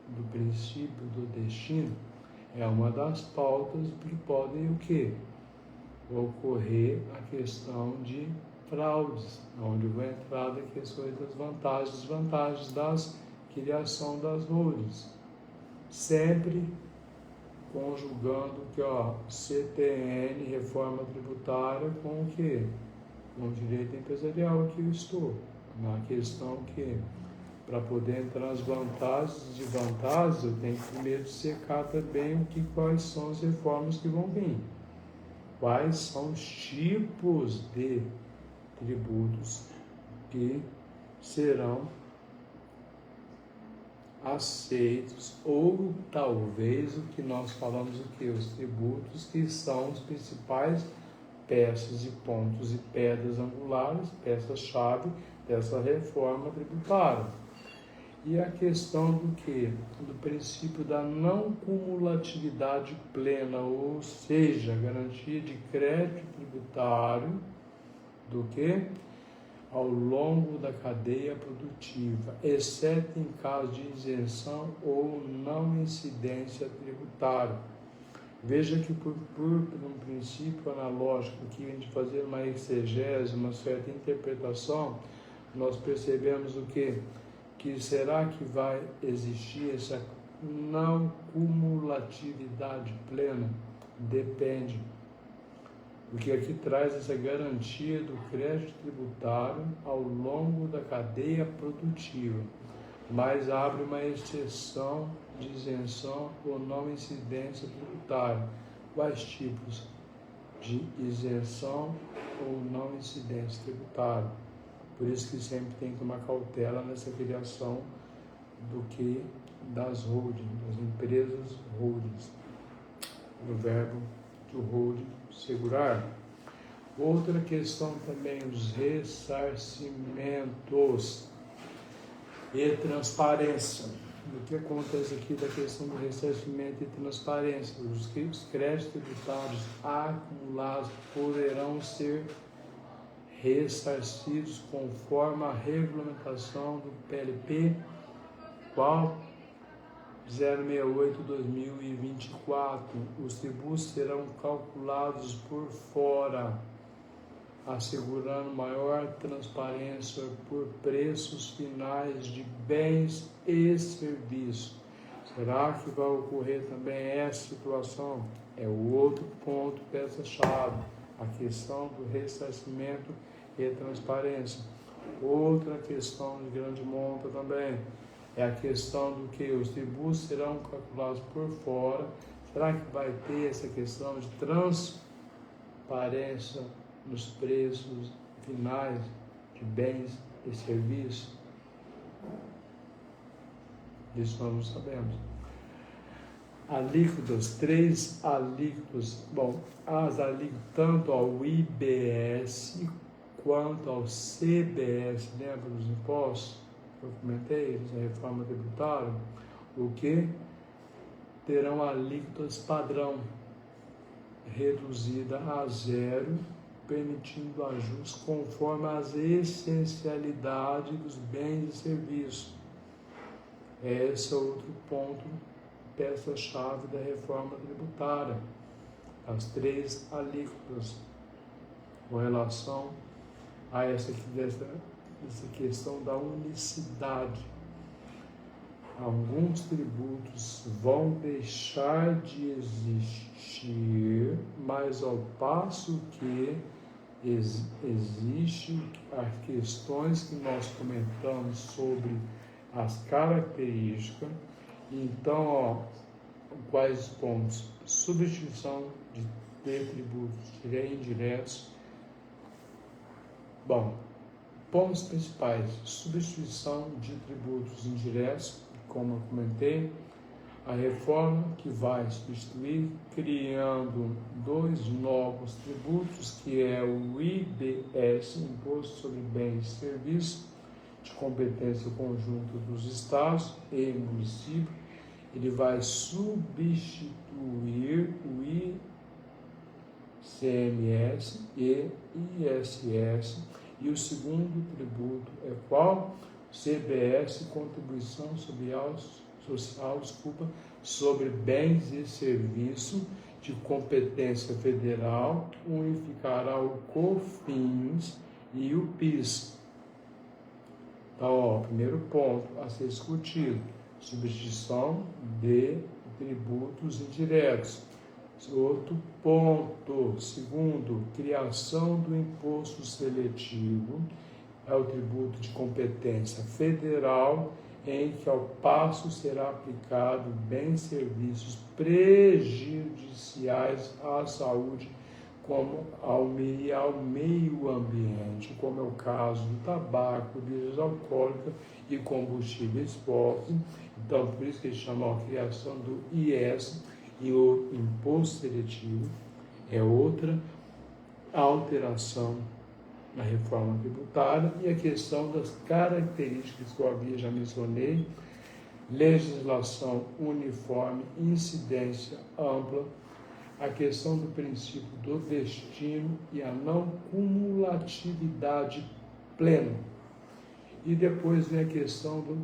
do princípio do destino? É uma das pautas que podem o quê? Ocorrer a questão de fraudes, onde vai entrar a questão das vantagens e desvantagens das criação das holdings. Sempre conjugando que CTN, reforma tributária, com o quê? Com o direito empresarial que eu estou. Na questão que, para poder entrar nas vantagens e desvantagens, eu tenho que primeiro secar também quais são as reformas que vão vir. Quais são os tipos de tributos que serão aceitos, ou talvez o que nós falamos os tributos que são os principais peças e pontos e pedras angulares, peças-chave dessa reforma tributária. E a questão do quê? Do princípio da não cumulatividade plena, ou seja, garantia de crédito tributário do quê? Ao longo da cadeia produtiva, exceto em caso de isenção ou não incidência tributária. Veja que por um princípio analógico, que a gente fazer uma exegese, uma certa interpretação, nós percebemos o quê? Que será que vai existir essa não cumulatividade plena? Depende. Porque aqui traz essa garantia do crédito tributário ao longo da cadeia produtiva, mas abre uma exceção de isenção ou não incidência tributária. Quais tipos de isenção ou não incidência tributária? Por isso que sempre tem que tomar cautela nessa criação do que das holdings, das empresas holdings. O verbo do holding, segurar. Outra questão também, os ressarcimentos e transparência. O que acontece aqui da questão do ressarcimento e transparência? Os créditos tributários acumulados poderão ser ressarcidos conforme a regulamentação do PLP, qual? 068/2024. Os tributos serão calculados por fora, assegurando maior transparência por preços finais de bens e serviços. Será que vai ocorrer também essa situação? É o outro ponto, peça-chave, a questão do ressarcimento e transparência. Outra questão de grande monta também é a questão do que os tributos serão calculados por fora. Será que vai ter essa questão de transparência nos preços finais de bens e serviços? Isso nós não sabemos. Alíquotas, 3 alíquotas. Bom, as alíquotas tanto ao IBS quanto ao CBS, lembra dos impostos? Eu comentei, a reforma tributária, o que terão alíquotas padrão reduzida a zero, permitindo ajuste conforme as essencialidades dos bens e serviços. Esse é outro ponto, peça-chave da reforma tributária. As 3 alíquotas com relação a essa aqui essa questão da unicidade. Alguns tributos vão deixar de existir, mas ao passo que existe as questões que nós comentamos sobre as características. Então, quais os pontos? Substituição de tributos diretos e indiretos. Bom, pontos principais: substituição de tributos indiretos, como eu comentei, a reforma que vai substituir, criando 2 novos tributos, que é o IBS, Imposto sobre Bens e Serviços, de competência conjunta dos estados e municípios. Ele vai substituir o ICMS e ISS, e o segundo tributo é qual? CBS, Contribuição Social, sobre Bens e Serviços, de competência federal, unificará o COFINS e o PIS. Então, primeiro ponto a ser discutido: substituição de tributos indiretos. Outro ponto, segundo, criação do imposto seletivo, é o tributo de competência federal, em que ao passo será aplicado bens e serviços prejudiciais à saúde como ao meio ambiente, como é o caso do tabaco, bebidas alcoólicas e combustíveis fósseis. Então, por isso que eles chamam a criação do IS, e o imposto seletivo é outra alteração na reforma tributária. E a questão das características que eu já mencionei: legislação uniforme, incidência ampla, a questão do princípio do destino e a não cumulatividade plena. E depois vem a questão do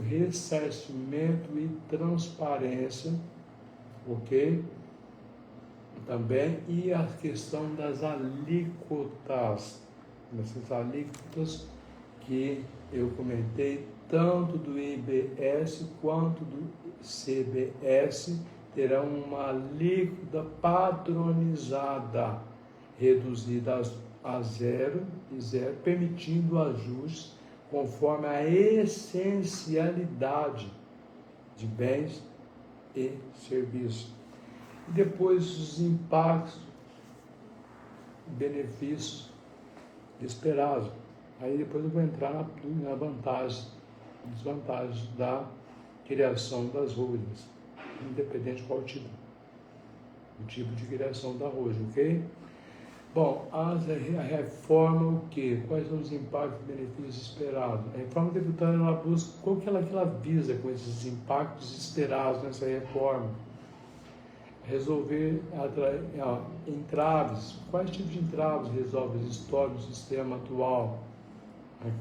ressarcimento e transparência, ok? Também, e a questão das alíquotas, essas alíquotas que eu comentei, tanto do IBS quanto do CBS, terão uma alíquota padronizada, reduzida a zero, permitindo ajustes conforme a essencialidade de bens e serviços. E depois os impactos, benefícios esperados. Aí depois eu vou entrar na vantagem, desvantagem da criação das holdings, independente de qual tipo, o tipo de criação da holding, ok? Bom, a reforma, o quê? Quais são os impactos e benefícios esperados? A reforma tributária, ela busca, qual que ela visa com esses impactos esperados nessa reforma? Resolver entraves. Quais tipos de entraves resolve as histórias do sistema atual?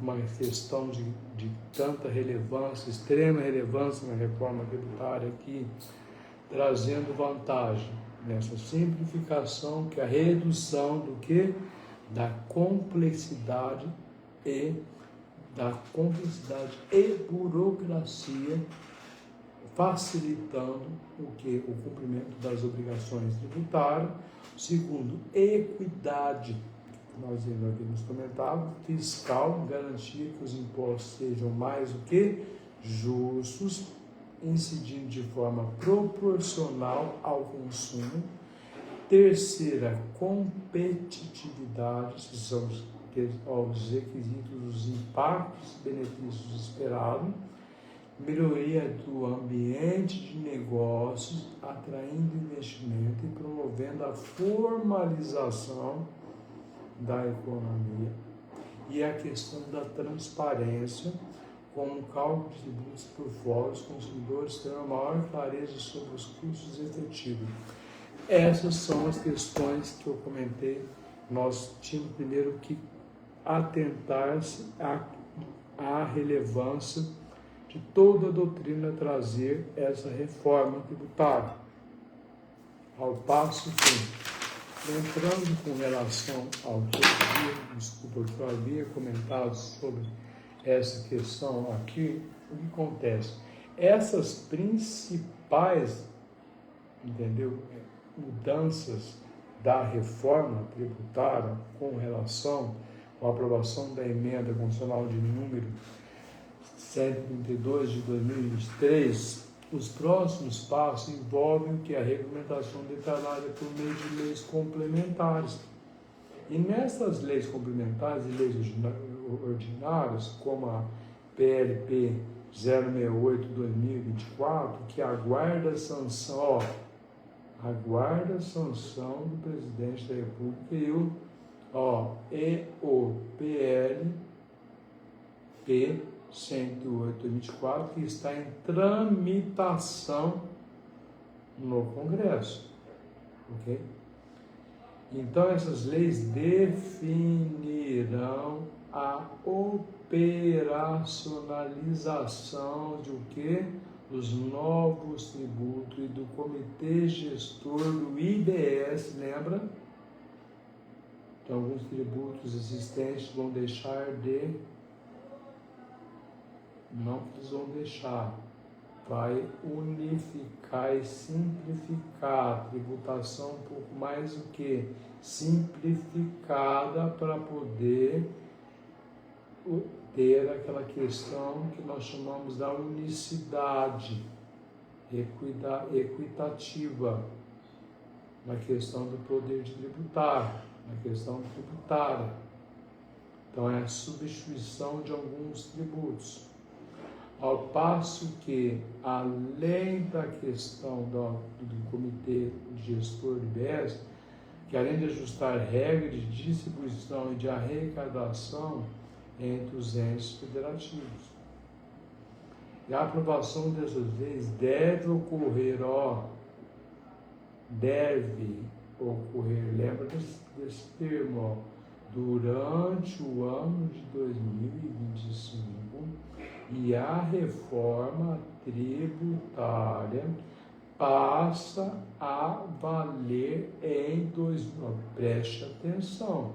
Uma questão de tanta relevância, extrema relevância na reforma tributária aqui, trazendo vantagem nessa simplificação, que é a redução do que? Da complexidade e burocracia, facilitando o que? O cumprimento das obrigações tributárias. Segundo, equidade, nós havíamos comentado, fiscal, garantir que os impostos sejam mais o que? Justos, incidindo de forma proporcional ao consumo. Terceira, competitividade, que são os requisitos, os impactos e benefícios esperados. Melhoria do ambiente de negócios, atraindo investimento e promovendo a formalização da economia. E a questão da transparência, como cálculo de tributos por fora, os consumidores terão maior clareza sobre os custos efetivos. Essas são as questões que eu comentei. Nós tínhamos primeiro que atentar-se à relevância de toda a doutrina trazer essa reforma tributária. Ao passo que entrando com relação ao que eu havia comentado sobre essa questão aqui, o que acontece? Essas principais, entendeu, mudanças da reforma tributária com relação à aprovação da emenda constitucional de número 132 de 2023, os próximos passos envolvem o que? A regulamentação detalhada por meio de leis complementares. E nessas leis complementares e leis ordinárias, como a PLP 068/2024, que aguarda a sanção, do presidente da República, e o PLP 108/2024, que está em tramitação no Congresso, ok? Então, essas leis definirão a operacionalização de o quê? Dos novos tributos e do Comitê Gestor do IBS, lembra? Então, alguns tributos existentes vão deixar de... Não que eles vão deixar, vai unificar e simplificar a tributação um pouco mais do que simplificada para poder ter aquela questão que nós chamamos da unicidade equitativa na questão do poder de tributar, na questão tributária. Então é a substituição de alguns tributos. Ao passo que, além da questão do Comitê Gestor do IBS, que além de ajustar regras de distribuição e de arrecadação entre os entes federativos. E a aprovação dessas leis deve ocorrer, lembra desse termo, durante o ano de 2025, e a reforma tributária passa a valer preste atenção,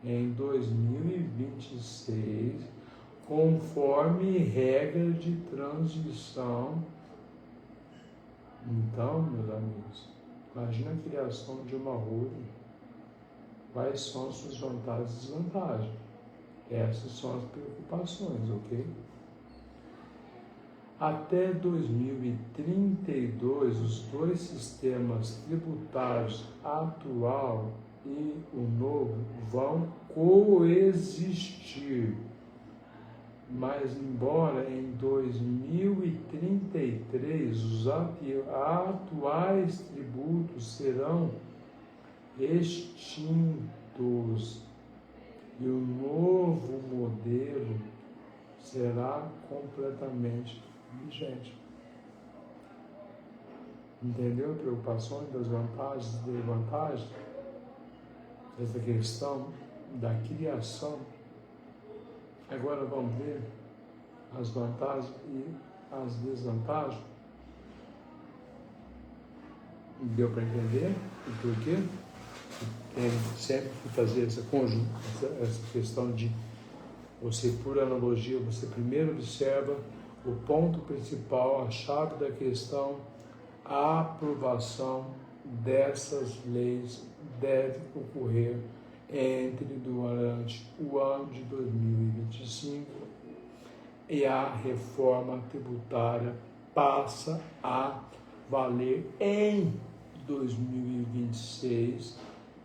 em 2026, conforme regra de transição. Então, meus amigos, imagina a criação de uma holding. Quais são as suas vantagens e desvantagens? Essas são as preocupações, ok? Até 2032, os dois sistemas tributários atual e o novo vão coexistir. Mas, embora em 2033 os atuais tributos serão extintos e o novo modelo será completamente vigente. Entendeu? Preocupações das vantagens e desvantagens? Essa questão da criação. Agora vamos ver as vantagens e as desvantagens. Deu para entender o porquê? Tem sempre que fazer essa questão de você, por analogia, você primeiro observa o ponto principal, a chave da questão, a aprovação dessas leis deve ocorrer durante o ano de 2025 e a reforma tributária passa a valer em 2026,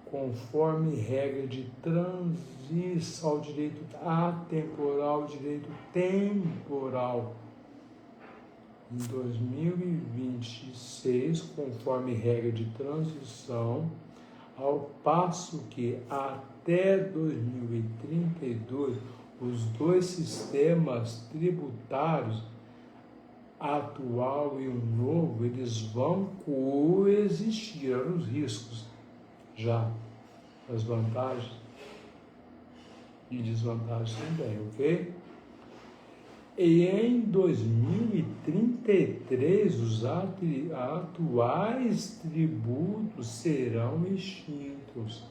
conforme regra de transição ao direito atemporal, direito temporal. Em 2026, conforme regra de transição, ao passo que até 2032 os dois sistemas tributários, atual e o novo, eles vão coexistir. Olha os riscos já, as vantagens e desvantagens também, ok? E em 2033, os atuais tributos serão extintos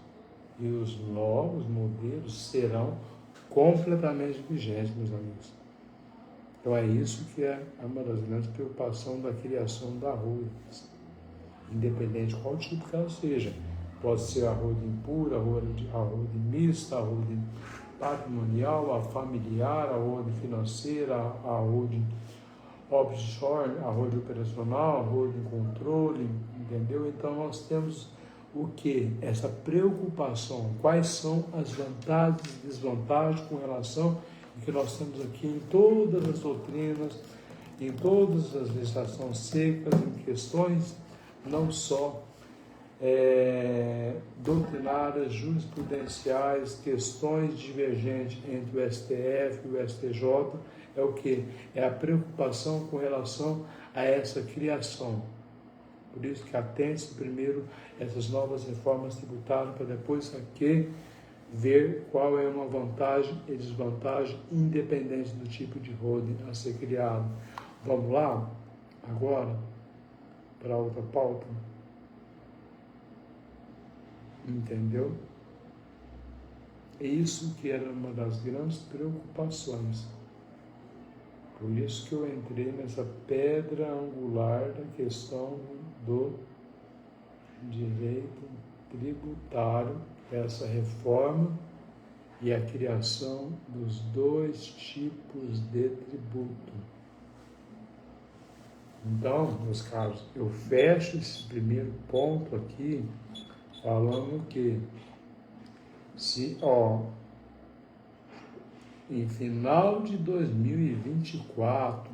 e os novos modelos serão completamente vigentes, meus amigos. Então é isso que é uma das grandes preocupações da criação da holding, independente de qual tipo que ela seja. Pode ser a holding pura, a holding mista, a holding patrimonial, a familiar, a holding financeira, a holding offshore, a holding operacional, a holding controle, entendeu? Então nós temos o que? Essa preocupação, quais são as vantagens e desvantagens com relação ao que nós temos aqui em todas as doutrinas, em todas as legislações secas, em questões não só doutrinárias, jurisprudenciais, questões divergentes entre o STF e o STJ, é o que? É a preocupação com relação a essa criação. Por isso que atende-se primeiro essas novas reformas tributárias, para depois aqui ver qual é uma vantagem e desvantagem independente do tipo de holding a ser criado. Vamos lá? Agora, para outra pauta. Entendeu? É isso que era uma das grandes preocupações. Por isso que eu entrei nessa pedra angular da questão do direito tributário, essa reforma e a criação dos dois tipos de tributo. Então, meus caros, eu fecho esse primeiro ponto aqui falando que se, em final de 2024,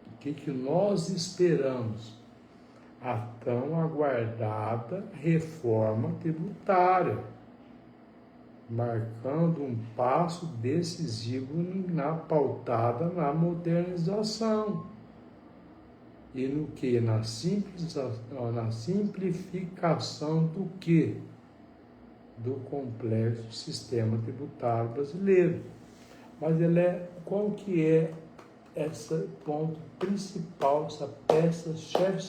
o que nós esperamos? A tão aguardada reforma tributária, marcando um passo decisivo pautada na modernização e no que? Na simplificação do que? Do complexo sistema tributário brasileiro. Mas qual que é esse ponto principal, essa chave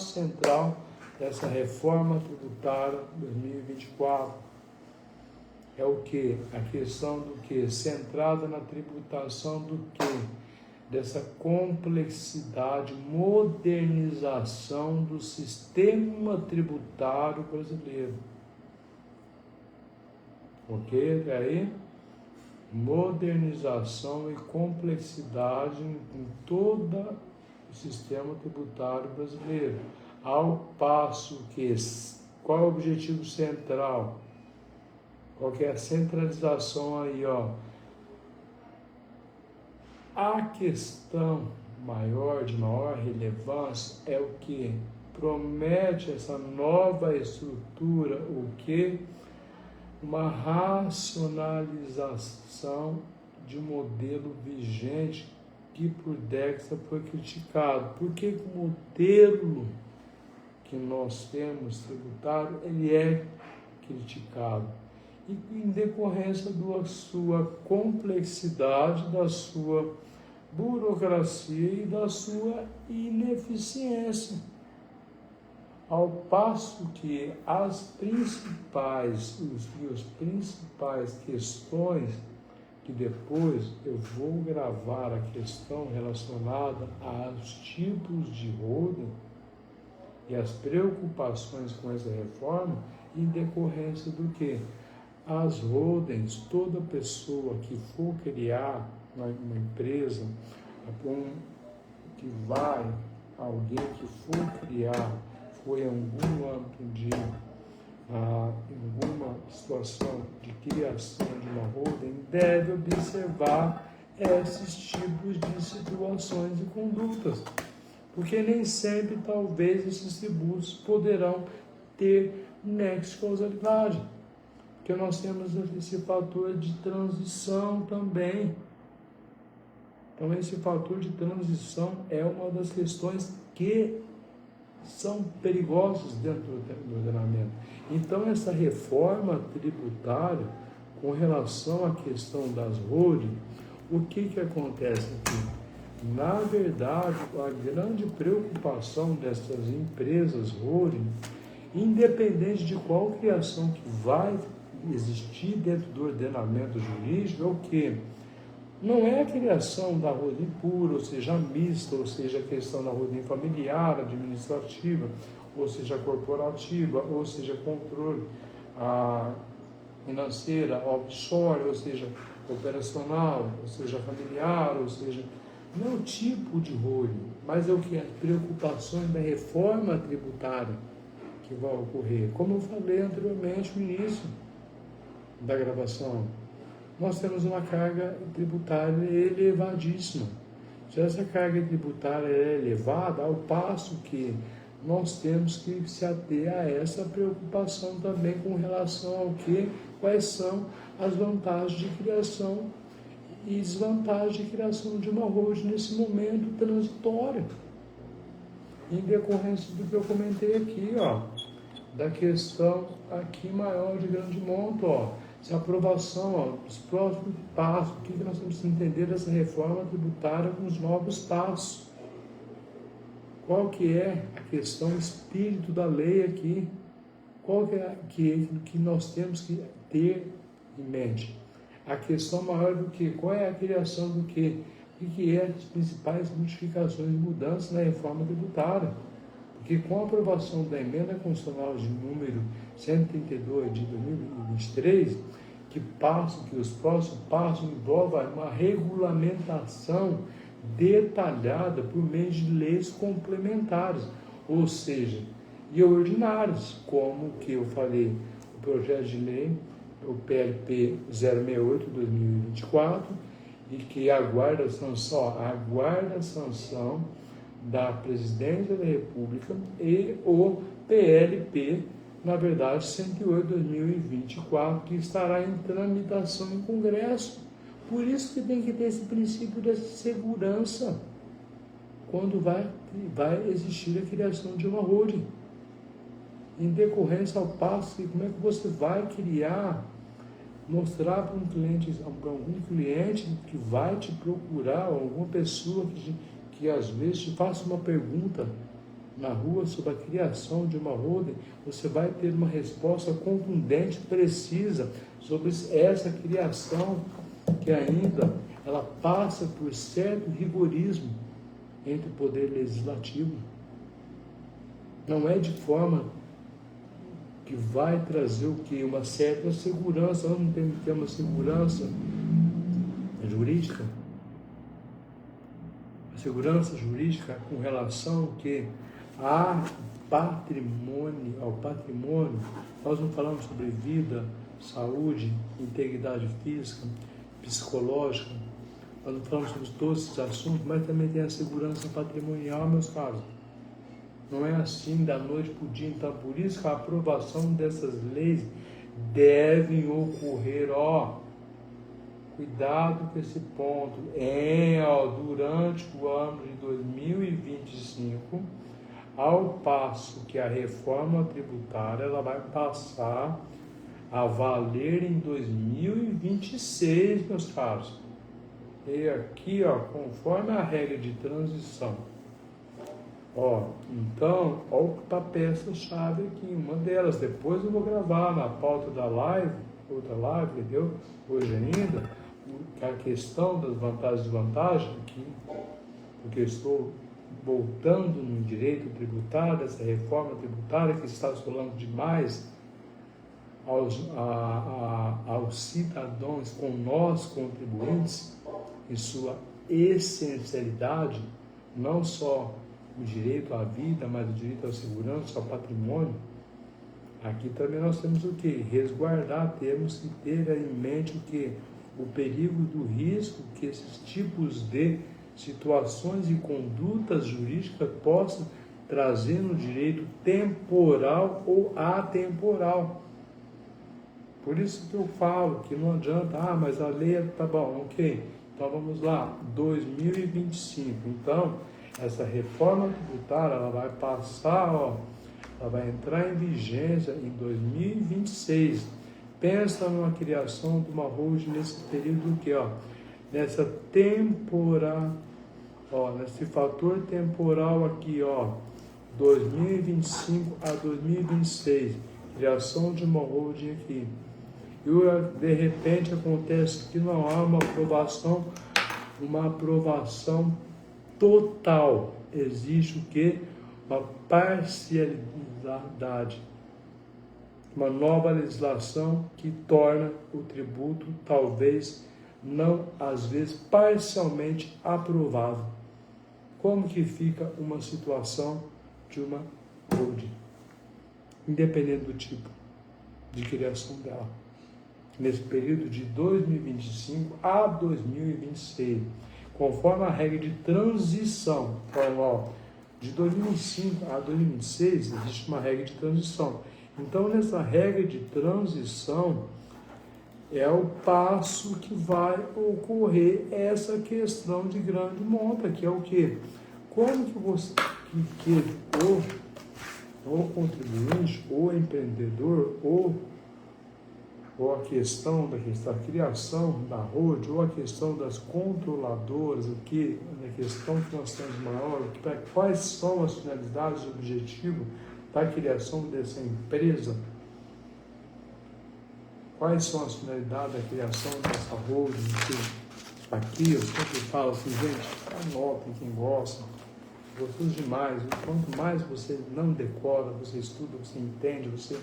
central dessa reforma tributária 2024? É o que? A questão do que? Centrada na tributação do que? Dessa complexidade, modernização do sistema tributário brasileiro. Ok? E aí? Modernização e complexidade em todo o sistema tributário brasileiro. Ao passo que, qual é o objetivo central? Qual que é a centralização aí, A questão de maior relevância é o que promete essa nova estrutura, o que? Uma racionalização de um modelo vigente que por décadas foi criticado. Por que o modelo que nós temos tributário, ele é criticado? E em decorrência da sua complexidade, da sua burocracia e da sua ineficiência. Ao passo que as principais questões, que depois eu vou gravar a questão relacionada aos tipos de holding e as preocupações com essa reforma, em decorrência do que? As holdings, toda pessoa que for criar uma empresa, alguém que for criar, foi em algum âmbito de alguma situação de criação de uma holding, deve observar esses tipos de situações e condutas, porque nem sempre, talvez, esses tributos poderão ter nexo de causalidade, porque nós temos esse fator de transição também. Então, esse fator de transição é uma das questões que são perigosas dentro do ordenamento. Então, essa reforma tributária, com relação à questão das holdings, O que acontece aqui? Na verdade, a grande preocupação dessas empresas holding, independente de qual criação que vai existir dentro do ordenamento jurídico, é o quê? Não é a criação da holding pura, ou seja, mista, ou seja, a questão da holding familiar, administrativa, ou seja, corporativa, ou seja, controle financeira, offshore, ou seja, operacional, ou seja, familiar, ou seja, não é o tipo de holding, mas é o que? As preocupações da reforma tributária que vai ocorrer. Como eu falei anteriormente no início da gravação, nós temos uma carga tributária elevadíssima. Se essa carga tributária é elevada, ao passo que nós temos que se ater a essa preocupação também com relação ao que, quais são as vantagens de criação e desvantagens de criação de uma holding nesse momento transitório. Em decorrência do que eu comentei aqui, da questão aqui maior de grande monto, se a aprovação, dos próximos passos, o que nós temos que entender dessa reforma tributária com os novos passos. Qual que é a questão, o espírito da lei aqui? Qual que nós temos que ter em mente? A questão maior do que? Qual é a criação do que? O que é as principais modificações e mudanças na reforma tributária? Porque com a aprovação da emenda constitucional de número 132 de 2023, que os próximos passos envolvem uma regulamentação detalhada por meio de leis complementares, ou seja, e ordinárias, como que eu falei, o projeto de lei, o PLP 068/2024, e que aguarda a sanção da Presidência da República, e o PLP, na verdade, 108/2024, que estará em tramitação em Congresso. Por isso que tem que ter esse princípio de segurança quando vai existir a criação de uma holding. Em decorrência ao passo que como é que você vai criar, mostrar para algum cliente que vai te procurar, ou alguma pessoa que às vezes te faça uma pergunta na rua sobre a criação de uma holding, você vai ter uma resposta contundente, precisa, sobre essa criação, que ainda ela passa por certo rigorismo entre o poder legislativo. Não é de forma que vai trazer o que? Uma certa segurança. Nós não temos que ter uma segurança jurídica. A segurança jurídica com relação ao que? Ao patrimônio. Nós não falamos sobre vida, saúde, integridade física, psicológica. Nós não falamos sobre todos esses assuntos, mas também tem a segurança patrimonial, meus caros. Não é assim da noite para o dia. Então, por isso que a aprovação dessas leis devem ocorrer, cuidado com esse ponto, durante o ano de 2025, ao passo que a reforma tributária ela vai passar a valer em 2026, meus caros. E aqui, conforme a regra de transição, então, a peça-chave aqui, uma delas. Depois eu vou gravar na pauta da live, outra live, entendeu? Hoje ainda, a questão das vantagens e desvantagens aqui, porque eu estou voltando no direito tributário, essa reforma tributária que está assolando demais aos cidadãos, com nós contribuintes, em sua essencialidade, não só o direito à vida, mas o direito à segurança, ao patrimônio. Aqui também nós temos o que? Resguardar, temos que ter em mente o que? O perigo do risco que esses tipos de situações e condutas jurídicas possam trazer no direito temporal ou atemporal. Por isso que eu falo que não adianta, mas a lei tá bom, ok. Então vamos lá, 2025. Então, essa reforma tributária, ela vai passar, ela vai entrar em vigência em 2026. Pensa numa criação de uma holding nesse período que, nesse fator temporal aqui, 2025 a 2026, criação de uma holding aqui. E de repente acontece que não há uma aprovação total. Existe o quê? Uma parcialidade. Uma nova legislação que torna o tributo, talvez, não, às vezes, parcialmente aprovado. Como que fica uma situação de uma holding? Independente do tipo de criação dela. Nesse período de 2025 a 2026, conforme a regra de transição, de 2005 a 2026 existe uma regra de transição. Então, nessa regra de transição, é o passo que vai ocorrer essa questão de grande monta, que é o quê? Como que você, o contribuinte, o empreendedor, ou a questão da criação da holding, ou a questão das controladoras, a questão que nós temos maior, quais são as finalidades e objetivos da criação dessa empresa, quais são as finalidades da criação dessa holding. Aqui eu sempre falo assim, gente, anotem quem gosta, gostoso demais. Quanto mais você não decora, você estuda, você entende, você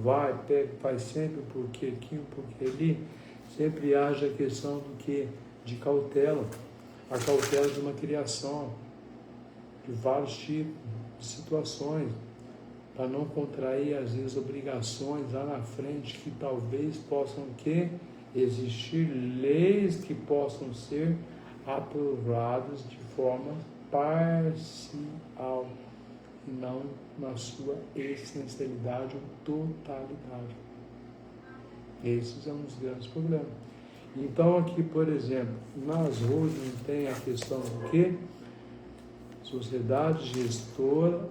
vai, pega, faz sempre o porquê aqui, o porquê ali, sempre haja a questão do que? De cautela, a cautela de uma criação, de vários tipos de situações, para não contrair, às vezes, obrigações lá na frente que talvez possam existir leis que possam ser aprovadas de forma parcial e não na sua essencialidade ou totalidade. Esses são os grandes problemas. Então aqui, por exemplo, nas holdings tem a questão do quê? Sociedade gestora,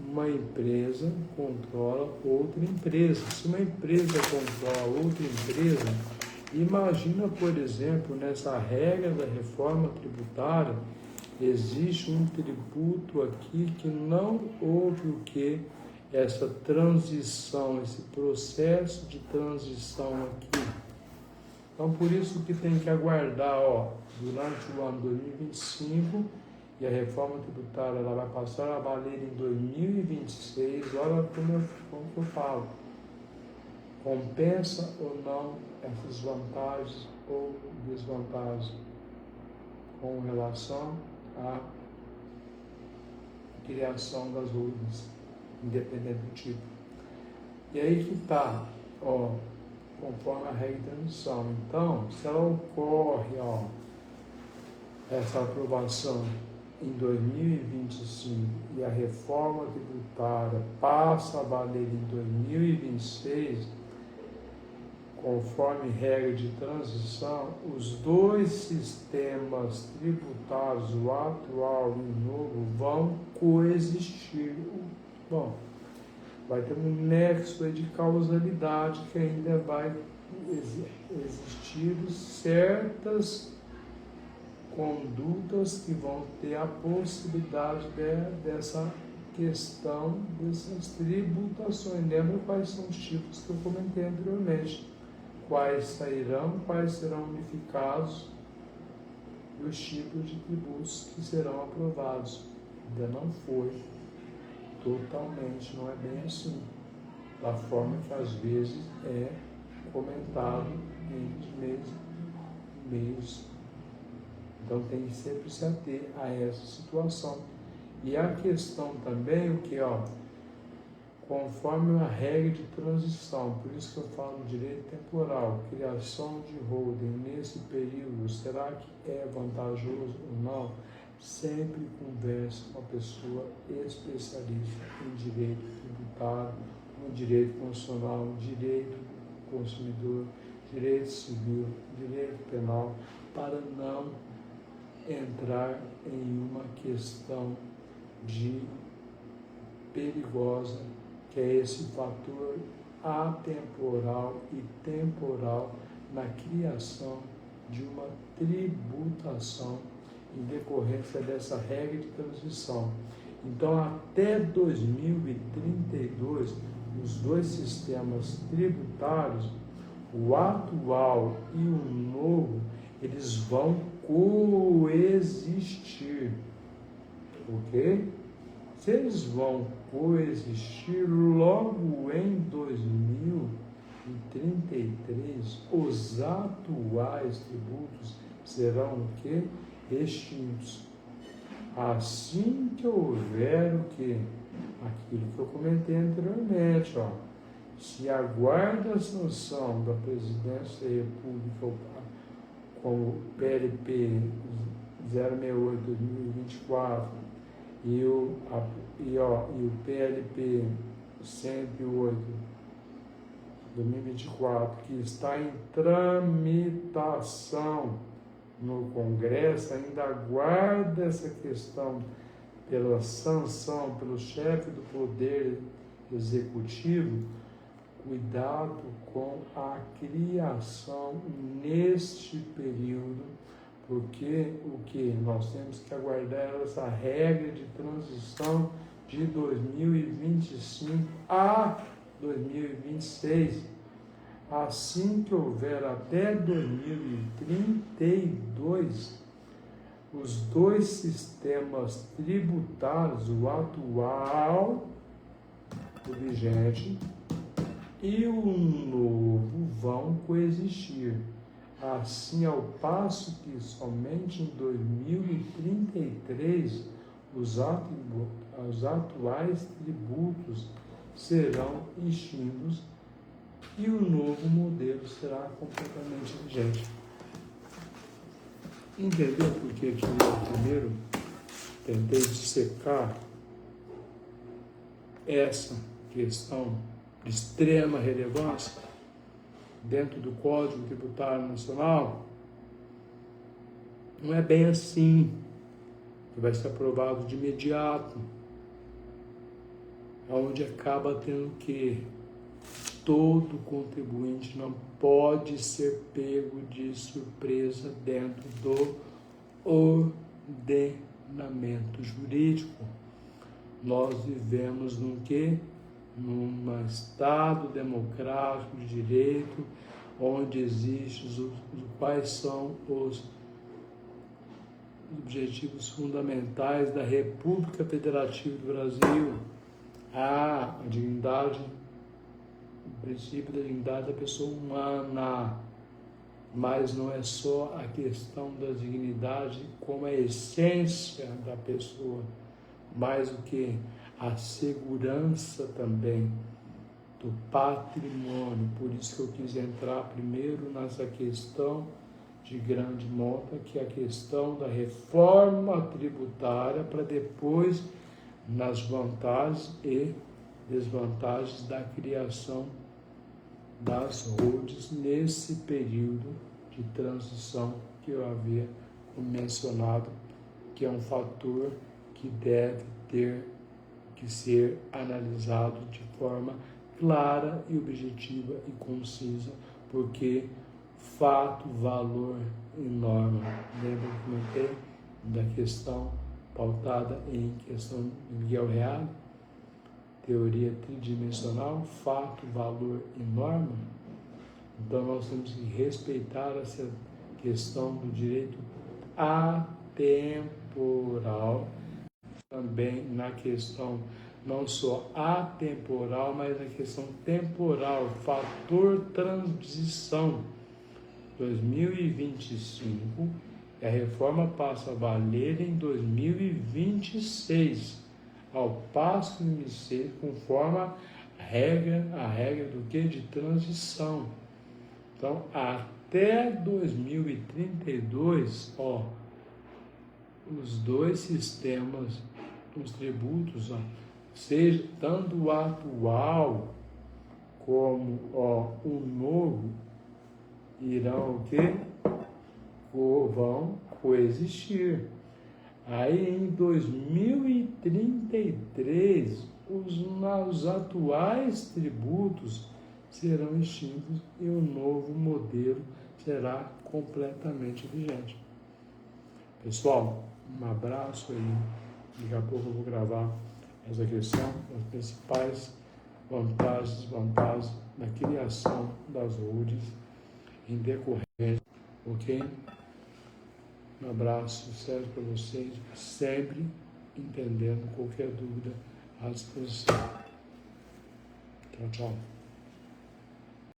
uma empresa controla outra empresa. Se uma empresa controla outra empresa, imagina, por exemplo, nessa regra da reforma tributária, existe um tributo aqui que não houve o que? Essa transição, esse processo de transição aqui. Então, por isso que tem que aguardar, durante o ano 2025, e a reforma tributária ela vai passar a valer em 2026, olha como eu falo. Compensa ou não essas vantagens ou desvantagens com relação à criação das holdings, independente do tipo. E aí que está, conforme a regra de transição. Então, se ela ocorre, essa aprovação em 2025 e a reforma tributária passa a valer em 2026, conforme regra de transição, os dois sistemas tributários, o atual e o novo, vão coexistir. Bom, vai ter um nexo de causalidade que ainda vai existir certas condutas que vão ter a possibilidade dessa questão dessas tributações. Lembra quais são os tipos que eu comentei anteriormente? Quais sairão, quais serão unificados e os tipos de tributos que serão aprovados. Ainda não foi totalmente, não é bem assim, da forma que às vezes é comentado entre meios. Então tem que sempre se ater a essa situação. E a questão também, o que, conforme a regra de transição, por isso que eu falo direito temporal, criação de holding nesse período, será que é vantajoso ou não? Sempre converse com a pessoa especialista em direito tributário, no direito constitucional, direito do consumidor, direito civil, direito penal, para não entrar em uma questão de perigosa, que é esse fator atemporal e temporal na criação de uma tributação em decorrência dessa regra de transição. Então, até 2032, os dois sistemas tributários, o atual e o novo, eles vão coexistir, ok? Se eles vão coexistir, logo em 2033, os atuais tributos serão o quê? Extintos. Assim que houver o quê? Aquilo que eu comentei anteriormente, ó. Se aguarda a sanção da Presidência da República com o PLP 068/2024 e o PLP 108/2024, que está em tramitação no Congresso, ainda aguarda essa questão pela sanção, pelo chefe do Poder Executivo. Cuidado com a criação neste período, porque o que nós temos que aguardar é essa regra de transição de 2025 a 2026. Assim que houver até 2032, os dois sistemas tributários, o atual, o vigente, e o novo vão coexistir. Assim, ao passo que somente em 2033 os atuais tributos serão extintos e o novo modelo será completamente vigente. Entendeu por que eu primeiro tentei dissecar essa questão de extrema relevância dentro do Código Tributário Nacional? Não é bem assim que vai ser aprovado de imediato, onde acaba tendo que todo contribuinte não pode ser pego de surpresa dentro do ordenamento jurídico. Nós vivemos num quê? Num Estado democrático de direito, onde existem quais são os objetivos fundamentais da República Federativa do Brasil. A dignidade, o princípio da dignidade da pessoa humana, mas não é só a questão da dignidade como a essência da pessoa, mais do que a segurança também do patrimônio. Por isso que eu quis entrar primeiro nessa questão de grande monta, que é a questão da reforma tributária, para depois nas vantagens e desvantagens da criação das holdings nesse período de transição que eu havia mencionado, que é um fator que deve ter que ser analisado de forma clara e objetiva e concisa, porque fato, valor e norma. Lembra que eu comentei da questão pautada em questão de Miguel Reale? Teoria tridimensional, fato, valor e norma. Então nós temos que respeitar essa questão do direito atemporal, também na questão não só atemporal, mas na questão temporal, fator transição. 2025, e a reforma passa a valer em 2026, ao passo que 2026, conforme a regra do que? De transição. Então, até 2032, os dois sistemas, os tributos, seja tanto o atual como o novo, irão o quê? Vão coexistir. Aí em 2033, os atuais tributos serão extintos e o novo modelo será completamente vigente. Pessoal, um abraço aí. Daqui a pouco eu vou gravar essa questão, as principais vantagens da criação das URIs em decorrência, ok? Um abraço sério para vocês, sempre entendendo qualquer dúvida à disposição. Tchau, tchau.